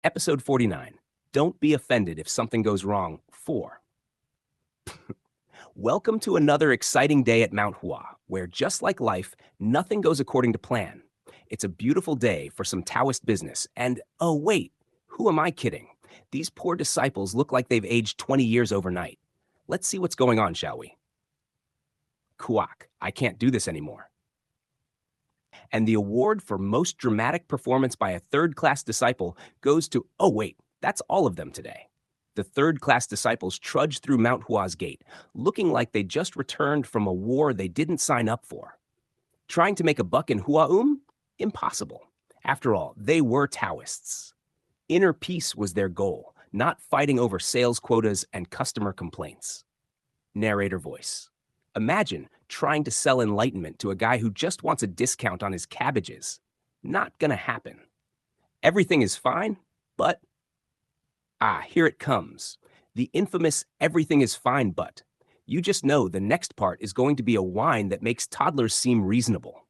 Episode 49. Don't be offended if something goes wrong. 4. Welcome to another exciting day at Mount Hua, where just like life, nothing goes according to plan. It's a beautiful day for some Taoist business, and oh wait, who am I kidding? These poor disciples look like they've aged 20 years overnight. Let's see what's going on, shall we? Kuak, I can't do this anymore. And the award for most dramatic performance by a third-class disciple goes to, oh wait, that's all of them today. The third-class disciples trudged through Mount Hua's gate, looking like they just returned from a war they didn't sign up for. Trying to make a buck in Hua? Impossible. After all, they were Taoists. Inner peace was their goal, not fighting over sales quotas and customer complaints. Narrator voice. Imagine trying to sell enlightenment to a guy who just wants a discount on his cabbages. Not gonna happen. Everything is fine, but... here it comes. The infamous everything is fine, but. You just know the next part is going to be a whine that makes toddlers seem reasonable.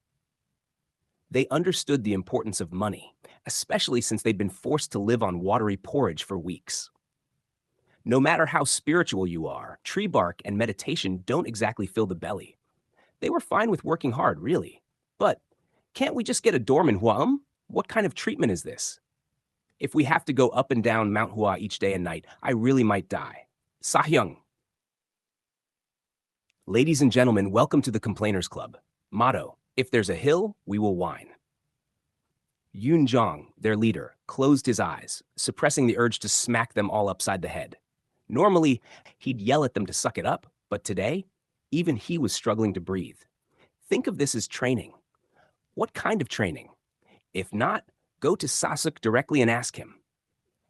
They understood the importance of money, especially since they'd been forced to live on watery porridge for weeks. No matter how spiritual you are, tree bark and meditation don't exactly fill the belly. They were fine with working hard, really. But can't we just get a dorm in Hua? What kind of treatment is this? If we have to go up and down Mount Hua each day and night, I really might die. Sahyung. Ladies and gentlemen, welcome to the Complainers Club. Motto, if there's a hill, we will whine. Yoon Jong, their leader, closed his eyes, suppressing the urge to smack them all upside the head. Normally, he'd yell at them to suck it up, but today, even he was struggling to breathe. Think of this as training. What kind of training? If not, go to Sasuk directly and ask him.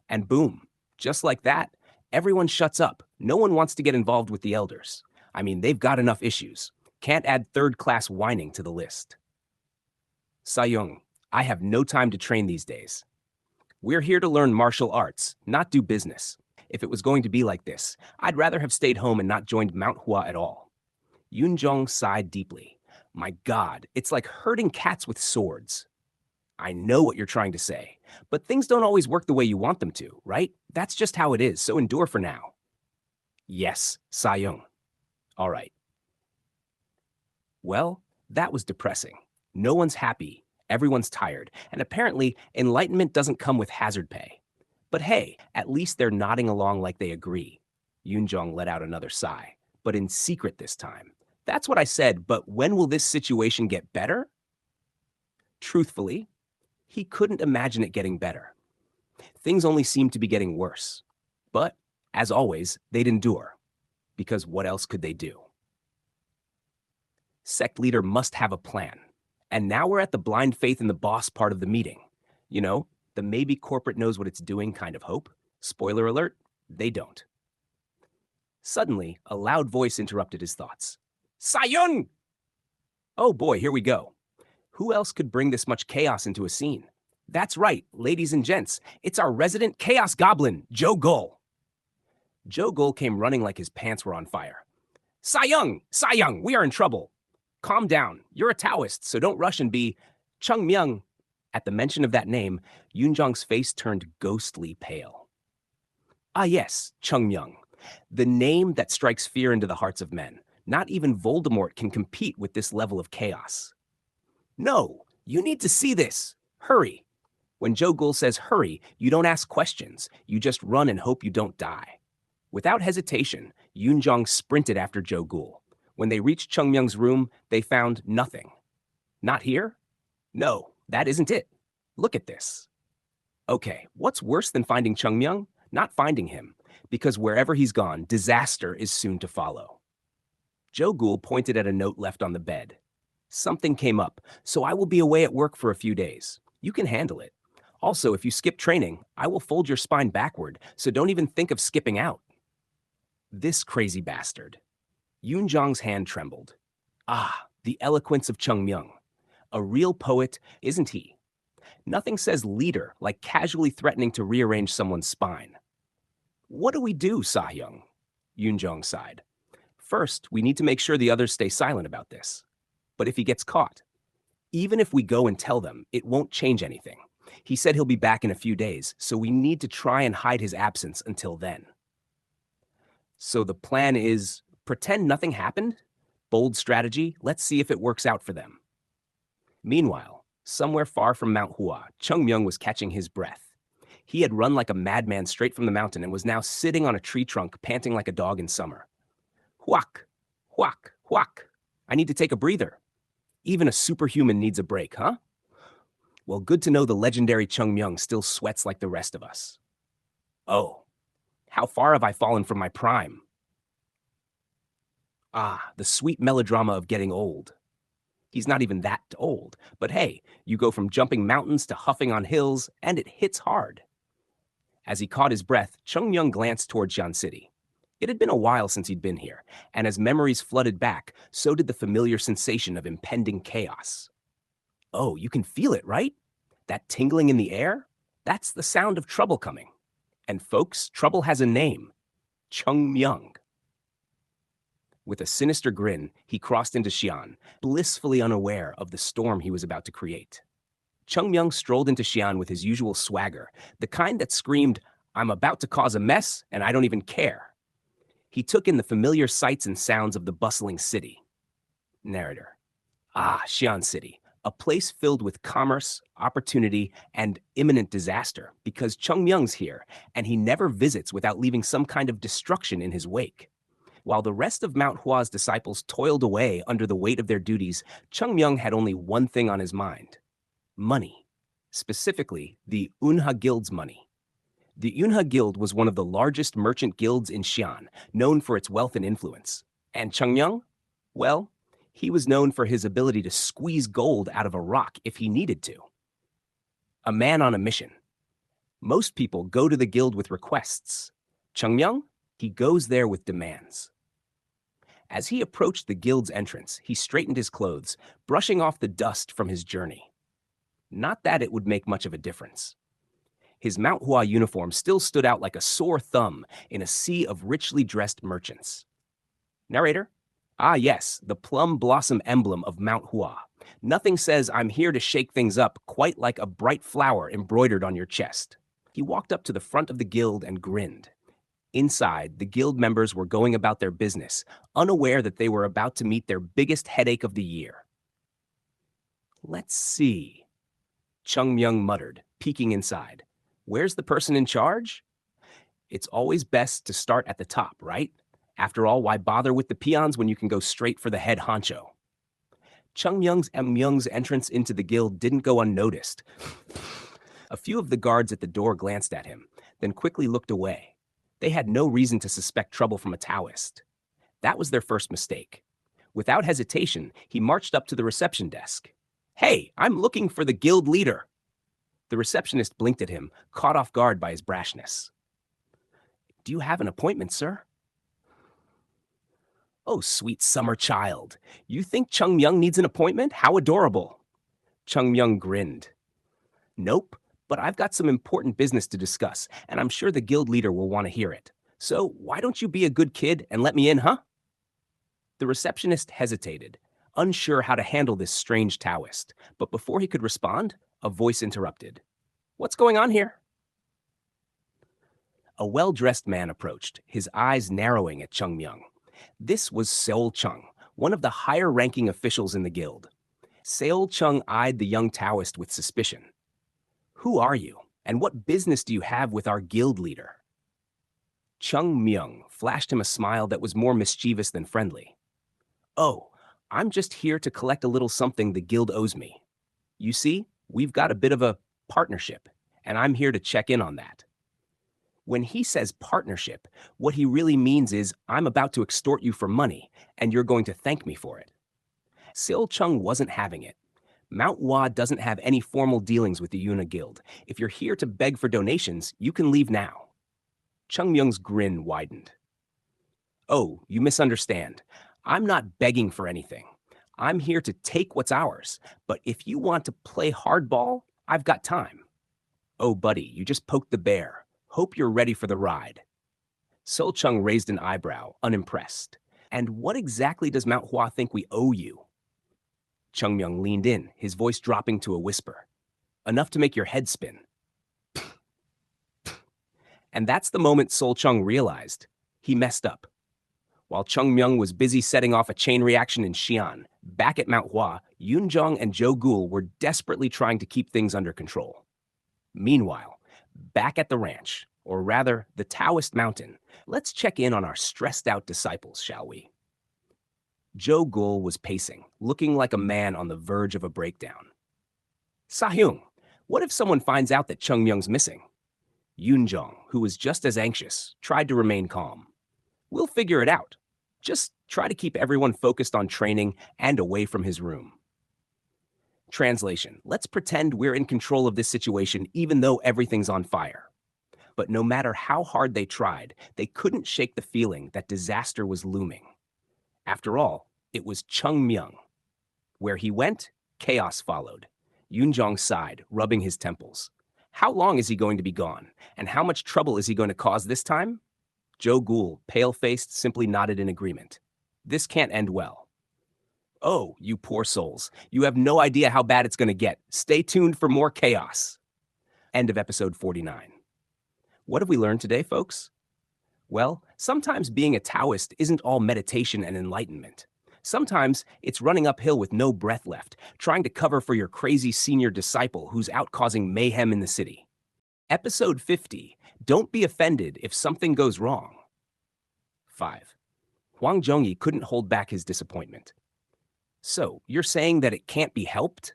And boom, just like that, everyone shuts up. No one wants to get involved with the elders. I mean, they've got enough issues. Can't add third-class whining to the list. Sayong, I have no time to train these days. We're here to learn martial arts, not do business. If it was going to be like this, I'd rather have stayed home and not joined Mount Hua at all. Yoon Jong sighed deeply. My God, it's like herding cats with swords. I know what you're trying to say, but things don't always work the way you want them to, right? That's just how it is, so endure for now. Yes, Sayong. All right. Well, that was depressing. No one's happy, everyone's tired, and apparently enlightenment doesn't come with hazard pay. But hey, at least they're nodding along like they agree. Yoonjong let out another sigh, but in secret this time. That's what I said, but when will this situation get better? Truthfully, he couldn't imagine it getting better. Things only seemed to be getting worse. But, as always, they'd endure. Because what else could they do? Sect leader must have a plan. And now we're at the blind faith in the boss part of the meeting. You know, the maybe corporate knows what it's doing kind of hope. Spoiler alert, they don't. Suddenly, a loud voice interrupted his thoughts. Sayun! Oh boy, here we go. Who else could bring this much chaos into a scene? That's right, ladies and gents, it's our resident chaos goblin, Joe Gull. Joe Gull came running like his pants were on fire. Sayung, we are in trouble. Calm down, you're a Taoist, so don't rush and be Chung Myung. At the mention of that name, Yoonjong's face turned ghostly pale. Ah yes, Chung Myung, the name that strikes fear into the hearts of men. Not even Voldemort can compete with this level of chaos. No, you need to see this. Hurry. When Joe Gull says hurry, you don't ask questions. You just run and hope you don't die. Without hesitation, Yoonjong sprinted after Joe Gull. When they reached Chung Myung's room, they found nothing. Not here? No, that isn't it. Look at this. Okay, what's worse than finding Chung Myung? Not finding him, because wherever he's gone, disaster is soon to follow. Joe Gull pointed at a note left on the bed. Something came up, so I will be away at work for a few days. You can handle it. Also, if you skip training, I will fold your spine backward, so don't even think of skipping out. This crazy bastard. Yoonjong's hand trembled. Ah, the eloquence of Chung Myung. A real poet, isn't he? Nothing says leader like casually threatening to rearrange someone's spine. What do we do, Sahyung? Yoonjong sighed. First, we need to make sure the others stay silent about this. But if he gets caught, even if we go and tell them, it won't change anything. He said he'll be back in a few days, so we need to try and hide his absence until then. So the plan is pretend nothing happened? Bold strategy, let's see if it works out for them. Meanwhile, somewhere far from Mount Hua, Chung Myung was catching his breath. He had run like a madman straight from the mountain and was now sitting on a tree trunk, panting like a dog in summer. Huak, huak, huak. I need to take a breather. Even a superhuman needs a break, huh? Well, good to know the legendary Chung Myung still sweats like the rest of us. Oh, how far have I fallen from my prime? Ah, the sweet melodrama of getting old. He's not even that old, but hey, you go from jumping mountains to huffing on hills, and it hits hard. As he caught his breath, Chung Myung glanced toward Xi'an City. It had been a while since he'd been here, and as memories flooded back, so did the familiar sensation of impending chaos. Oh, you can feel it, right? That tingling in the air? That's the sound of trouble coming. And folks, trouble has a name. Chung Myung. With a sinister grin, he crossed into Xi'an, blissfully unaware of the storm he was about to create. Chung Myung strolled into Xi'an with his usual swagger, the kind that screamed, "I'm about to cause a mess, and I don't even care." He took in the familiar sights and sounds of the bustling city. Narrator. Ah, Xi'an City, a place filled with commerce, opportunity, and imminent disaster, because Chung Myung's here, and he never visits without leaving some kind of destruction in his wake. While the rest of Mount Hua's disciples toiled away under the weight of their duties, Chung Myung had only one thing on his mind. Money. Specifically, the Unha Guild's money. The Unha Guild was one of the largest merchant guilds in Xi'an, known for its wealth and influence. And Chung Myung? Well, he was known for his ability to squeeze gold out of a rock if he needed to. A man on a mission. Most people go to the guild with requests. Chung Myung? He goes there with demands. As he approached the guild's entrance, he straightened his clothes, brushing off the dust from his journey. Not that it would make much of a difference. His Mount Hua uniform still stood out like a sore thumb in a sea of richly dressed merchants. Narrator? Ah yes, the plum blossom emblem of Mount Hua. Nothing says I'm here to shake things up quite like a bright flower embroidered on your chest. He walked up to the front of the guild and grinned. Inside, the guild members were going about their business, unaware that they were about to meet their biggest headache of the year. Let's see, Chung Myung muttered, peeking inside. Where's the person in charge? It's always best to start at the top, right? After all, why bother with the peons when you can go straight for the head honcho? Chung Myung's entrance into the guild didn't go unnoticed. A few of the guards at the door glanced at him, then quickly looked away. They had no reason to suspect trouble from a Taoist. That was their first mistake. Without hesitation, he marched up to the reception desk. "Hey, I'm looking for the guild leader." The receptionist blinked at him, caught off guard by his brashness. "Do you have an appointment, sir?" "Oh, sweet summer child. You think Chung Myung needs an appointment? How adorable." Chung Myung grinned. "Nope, but I've got some important business to discuss, and I'm sure the guild leader will want to hear it. So why don't you be a good kid and let me in, huh?" The receptionist hesitated, unsure how to handle this strange Taoist, but before he could respond, a voice interrupted. "What's going on here?" A well-dressed man approached, his eyes narrowing at Chung Myung. This was Seol Chung, one of the higher-ranking officials in the guild. Seol Chung eyed the young Taoist with suspicion. "Who are you, and what business do you have with our guild leader?" Chung Myung flashed him a smile that was more mischievous than friendly. "Oh, I'm just here to collect a little something the guild owes me. You see, we've got a bit of a partnership, and I'm here to check in on that." When he says partnership, what he really means is I'm about to extort you for money, and you're going to thank me for it. Seol Chung wasn't having it. Mount Hua doesn't have any formal dealings with the Yuna Guild. If you're here to beg for donations, you can leave now. Chung Myung's grin widened. "Oh, you misunderstand. I'm not begging for anything. I'm here to take what's ours, but if you want to play hardball, I've got time." "Oh, buddy, you just poked the bear. Hope you're ready for the ride." Seol Chung raised an eyebrow, unimpressed. "And what exactly does Mount Hua think we owe you?" Chung Myung leaned in, his voice dropping to a whisper. "Enough to make your head spin." And that's the moment Seol Chung realized. He messed up. While Chung Myung was busy setting off a chain reaction in Xi'an, back at Mount Hua, Yoon Jong and Jo Gul were desperately trying to keep things under control. Meanwhile, back at the ranch, or rather, the Taoist mountain, let's check in on our stressed-out disciples, shall we? Jo Gul was pacing, looking like a man on the verge of a breakdown. "Sahyung, what if someone finds out that Chung Myung's missing?" Yoon Jong, who was just as anxious, tried to remain calm. "We'll figure it out. Just try to keep everyone focused on training and away from his room." Translation: let's pretend we're in control of this situation even though everything's on fire. But no matter how hard they tried, they couldn't shake the feeling that disaster was looming. After all, it was Chung Myung. Where he went, chaos followed. Yoon Jong sighed, rubbing his temples. How long is he going to be gone? And how much trouble is he going to cause this time? Jo Gul, pale-faced, simply nodded in agreement. This can't end well. "Oh, you poor souls. You have no idea how bad it's going to get. Stay tuned for more chaos." End of episode 49. What have we learned today, folks? Well, sometimes being a Taoist isn't all meditation and enlightenment. Sometimes it's running uphill with no breath left, trying to cover for your crazy senior disciple who's out causing mayhem in the city. Episode 50, don't be offended if something goes wrong. 5. Hwang Jong-yi couldn't hold back his disappointment. "So, you're saying that it can't be helped?"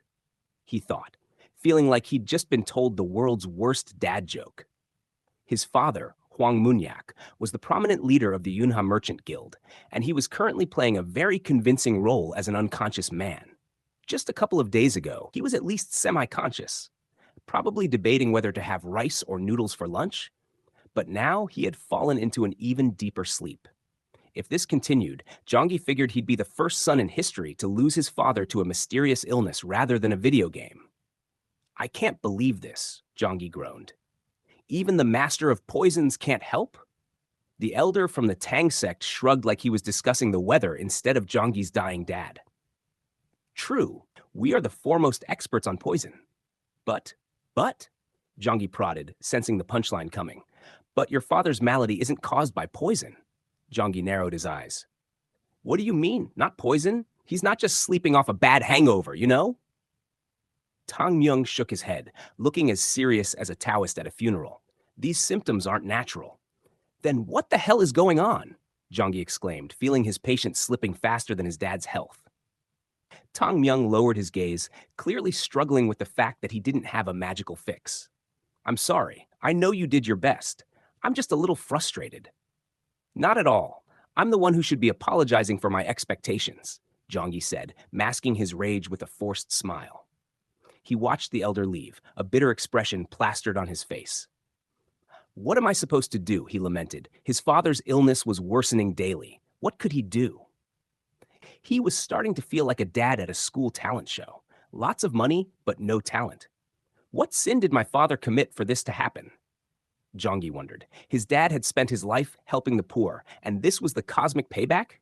he thought, feeling like he'd just been told the world's worst dad joke. His father, Hwang Munyak, was the prominent leader of the Yunha Merchant Guild, and he was currently playing a very convincing role as an unconscious man. Just a couple of days ago, he was at least semi-conscious, probably debating whether to have rice or noodles for lunch, but now he had fallen into an even deeper sleep. If this continued, Jonggi figured he'd be the first son in history to lose his father to a mysterious illness rather than a video game. "I can't believe this," Jonggi groaned. "Even the master of poisons can't help?" The elder from the Tang sect shrugged like he was discussing the weather instead of Jonggi's dying dad. "True, we are the foremost experts on poison. But, Jonggi prodded, sensing the punchline coming. "But your father's malady isn't caused by poison." Jonggi narrowed his eyes. "What do you mean, not poison? He's not just sleeping off a bad hangover, you know?" Tang Myung shook his head, looking as serious as a Taoist at a funeral. These symptoms aren't natural. Then what the hell is going on? Zhangyi exclaimed, feeling his patient slipping faster than his dad's health. Tang Myung lowered his gaze, clearly struggling with the fact that he didn't have a magical fix. I'm sorry. I know you did your best. I'm just a little frustrated. Not at all. I'm the one who should be apologizing for my expectations, Zhangyi said, masking his rage with a forced smile. He watched the elder leave, a bitter expression plastered on his face. What am I supposed to do? He lamented. His father's illness was worsening daily. What could he do? He was starting to feel like a dad at a school talent show. Lots of money, but no talent. What sin did my father commit for this to happen? Zhangyi wondered. His dad had spent his life helping the poor, and this was the cosmic payback?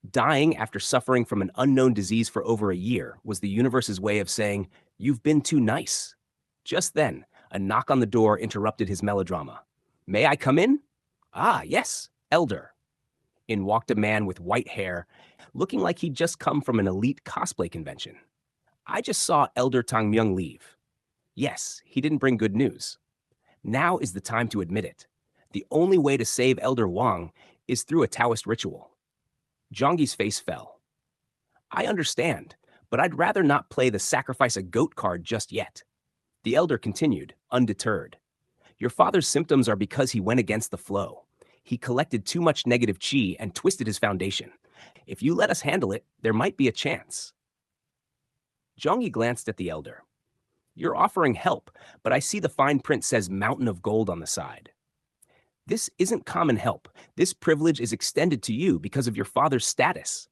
Dying after suffering from an unknown disease for over a year was the universe's way of saying, "You've been too nice." Just then, a knock on the door interrupted his melodrama. "May I come in?" "Ah, yes, elder." In walked a man with white hair, looking like he'd just come from an elite cosplay convention. "I just saw Elder Tang Myung leave." Yes, he didn't bring good news. Now is the time to admit it. The only way to save Elder Wang is through a Taoist ritual. Zhangyi's face fell. "I understand, but I'd rather not play the sacrifice a goat card just yet." The elder continued, undeterred. "Your father's symptoms are because he went against the flow. He collected too much negative qi and twisted his foundation. If you let us handle it, there might be a chance." Zhangyi glanced at the elder. "You're offering help, but I see the fine print says Mountain of Gold on the side." "This isn't common help. This privilege is extended to you because of your father's status,"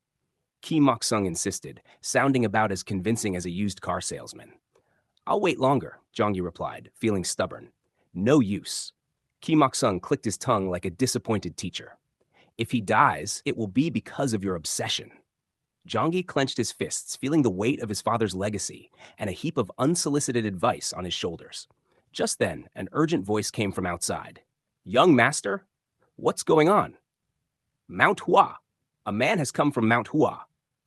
Ki Moksung insisted, sounding about as convincing as a used car salesman. "I'll wait longer," Zhangyi replied, feeling stubborn. "No use." Ki Moksung clicked his tongue like a disappointed teacher. "If he dies, it will be because of your obsession." Zhangyi clenched his fists, feeling the weight of his father's legacy and a heap of unsolicited advice on his shoulders. Just then, an urgent voice came from outside. "Young master, what's going on?" "Mount Hua. A man has come from Mount Hua."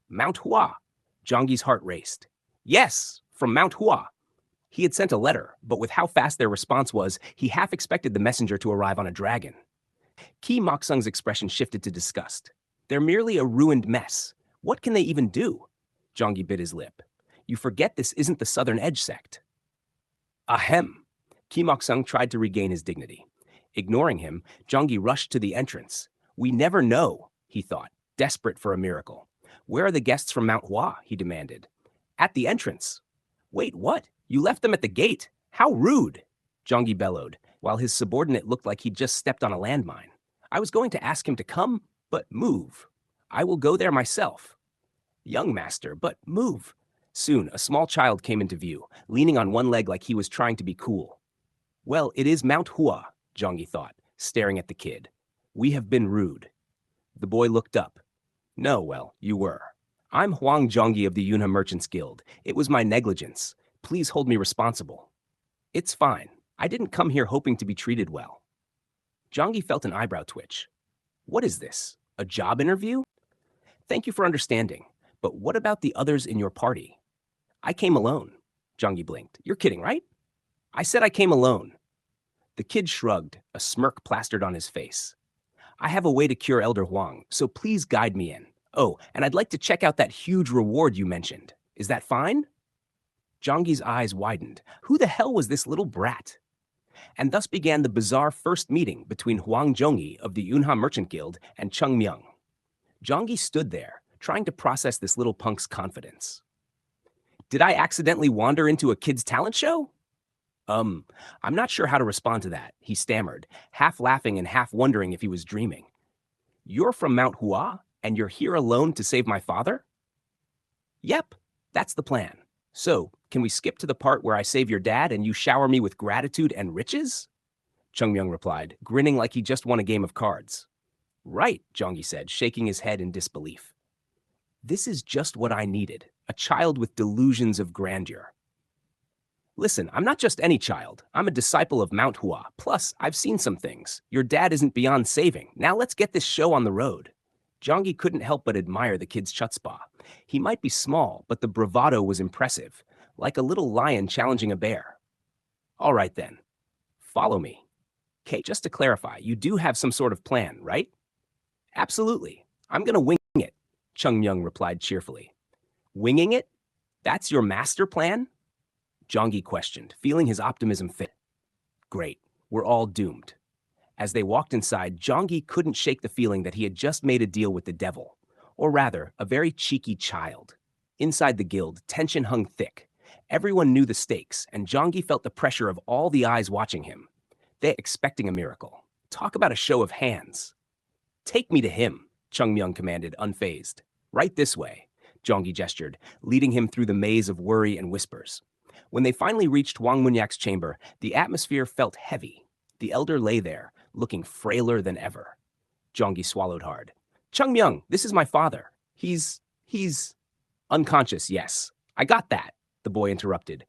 "Mount Hua." Zhangyi's heart raced. "Yes, from Mount Hua." He had sent a letter, but with how fast their response was, he half expected the messenger to arrive on a dragon. Ki Moksung's expression shifted to disgust. "They're merely a ruined mess. What can they even do?" Zhangyi bit his lip. "You forget this isn't the Southern Edge sect." "Ahem." Ki Moksung tried to regain his dignity. Ignoring him, Zhangyi rushed to the entrance. "We never know," he thought, desperate for a miracle. "Where are the guests from Mount Hua?" he demanded. "At the entrance." "Wait, what? You left them at the gate? How rude!" Zhangyi bellowed, while his subordinate looked like he'd just stepped on a landmine. "I was going to ask him to come, but move. I will go there myself." "Young master, but move." Soon, a small child came into view, leaning on one leg like he was trying to be cool. "Well, it is Mount Hua," Zhangyi thought, staring at the kid. "We have been rude." The boy looked up. "No, well, you were. I'm Huang Zhongyi of the Yunhe Merchants Guild. It was my negligence. Please hold me responsible." "It's fine. I didn't come here hoping to be treated well." Zhangyi felt an eyebrow twitch. "What is this? A job interview?" "Thank you for understanding. But what about the others in your party?" "I came alone." Zhangyi blinked. "You're kidding, right?" "I said I came alone." The kid shrugged, a smirk plastered on his face. "I have a way to cure Elder Huang, so please guide me in. Oh, and I'd like to check out that huge reward you mentioned. Is that fine?" Zhangyi's eyes widened. Who the hell was this little brat? And thus began the bizarre first meeting between Huang Zhongyi of the Yunhe Merchant Guild and Chung Myung. Zhangyi stood there, trying to process this little punk's confidence. "Did I accidentally wander into a kid's talent show?" I'm not sure how to respond to that," he stammered, half laughing and half wondering if he was dreaming. "You're from Mount Hua, and you're here alone to save my father?" "Yep, that's the plan. So, can we skip to the part where I save your dad and you shower me with gratitude and riches?" Chung Myung replied, grinning like he just won a game of cards. "Right," Zhangyi said, shaking his head in disbelief. "This is just what I needed, a child with delusions of grandeur." "Listen, I'm not just any child. I'm a disciple of Mount Hua. Plus, I've seen some things. Your dad isn't beyond saving. Now let's get this show on the road." Zhangyi couldn't help but admire the kid's chutzpah. He might be small, but the bravado was impressive. like a little lion challenging a bear. All right then, follow me. Okay, just to clarify, you do have some sort of plan, right? Absolutely. I'm gonna wing it, Chung Myung replied cheerfully. Winging it? That's your master plan? Jongi questioned, feeling his optimism fit. Great, we're all doomed. As they walked inside, Jongi couldn't shake the feeling that he had just made a deal with the devil, or rather, a very cheeky child. Inside the guild, tension hung thick. Everyone knew the stakes, and Jongi felt the pressure of all the eyes watching him. They expecting a miracle. Talk about a show of hands. Take me to him, Chung Myung commanded, unfazed. Right this way, Jongi gestured, leading him through the maze of worry and whispers. When they finally reached Wang Munyak's chamber, the atmosphere felt heavy. The elder lay there, looking frailer than ever. Jongi swallowed hard. Chung Myung, this is my father. He's unconscious, yes. I got that, the boy interrupted,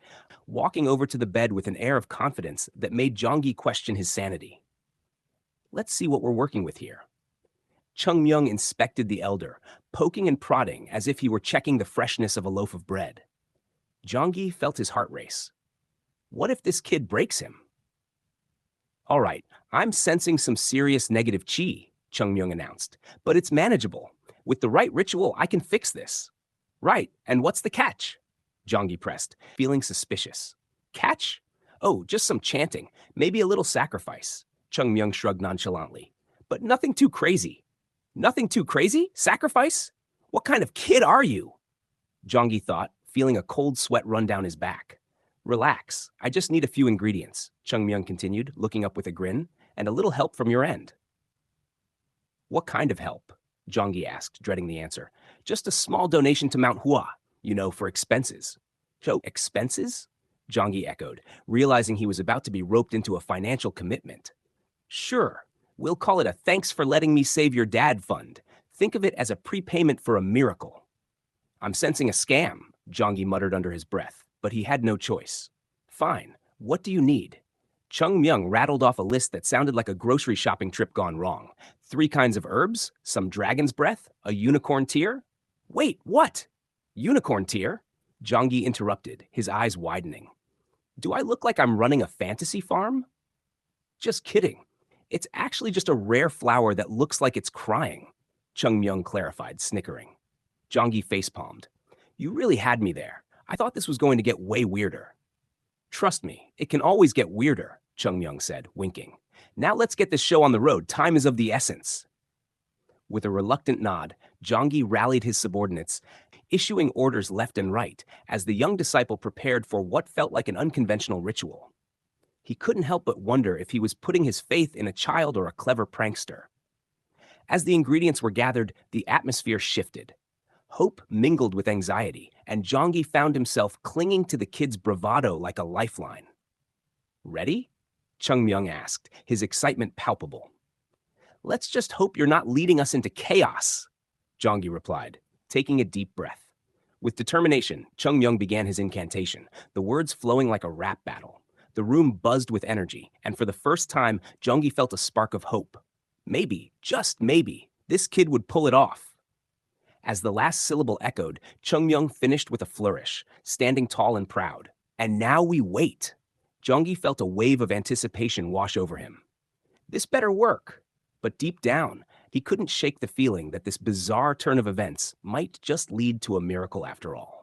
walking over to the bed with an air of confidence that made Jongi question his sanity. Let's see what we're working with here. Chung Myung inspected the elder, poking and prodding as if he were checking the freshness of a loaf of bread. Jongi felt his heart race. What if this kid breaks him? All right, I'm sensing some serious negative chi, Chung Myung announced, but it's manageable. With the right ritual, I can fix this. Right, and what's the catch? Jongi pressed, feeling suspicious. Catch? Oh, just some chanting, maybe a little sacrifice. Chung Myung shrugged nonchalantly. But nothing too crazy. Nothing too crazy? Sacrifice? What kind of kid are you? Jongi thought, feeling a cold sweat run down his back. Relax, I just need a few ingredients, Chung Myung continued, looking up with a grin, and a little help from your end. What kind of help? Jongi asked, dreading the answer. Just a small donation to Mount Hua, for expenses. So, expenses? Jongi echoed, realizing he was about to be roped into a financial commitment. Sure, we'll call it a thanks for letting me save your dad fund. Think of it as a prepayment for a miracle. I'm sensing a scam, Jongi muttered under his breath, but he had no choice. Fine, what do you need? Chung Myung rattled off a list that sounded like a grocery shopping trip gone wrong. 3 kinds of herbs, some dragon's breath, a unicorn tear. Wait, what? Unicorn tear? Jongi interrupted, his eyes widening. Do I look like I'm running a fantasy farm? Just kidding. It's actually just a rare flower that looks like it's crying, Chung Myung clarified, snickering. Jongi facepalmed. You really had me there. I thought this was going to get way weirder. Trust me, it can always get weirder, Chung Myung said, winking. Now let's get this show on the road. Time is of the essence. With a reluctant nod, Jongi rallied his subordinates, issuing orders left and right as the young disciple prepared for what felt like an unconventional ritual. He couldn't help but wonder if he was putting his faith in a child or a clever prankster. As the ingredients were gathered, the atmosphere shifted. Hope mingled with anxiety, and Jongi found himself clinging to the kid's bravado like a lifeline. Ready? Chung Myung asked, his excitement palpable. Let's just hope you're not leading us into chaos, Jongi replied, taking a deep breath. With determination, Chung Myung began his incantation, the words flowing like a rap battle. The room buzzed with energy, and for the first time, Jongi felt a spark of hope. Maybe, just maybe, this kid would pull it off. As the last syllable echoed, Chung Myung finished with a flourish, standing tall and proud. And now we wait. Jongi felt a wave of anticipation wash over him. This better work. But deep down, he couldn't shake the feeling that this bizarre turn of events might just lead to a miracle after all.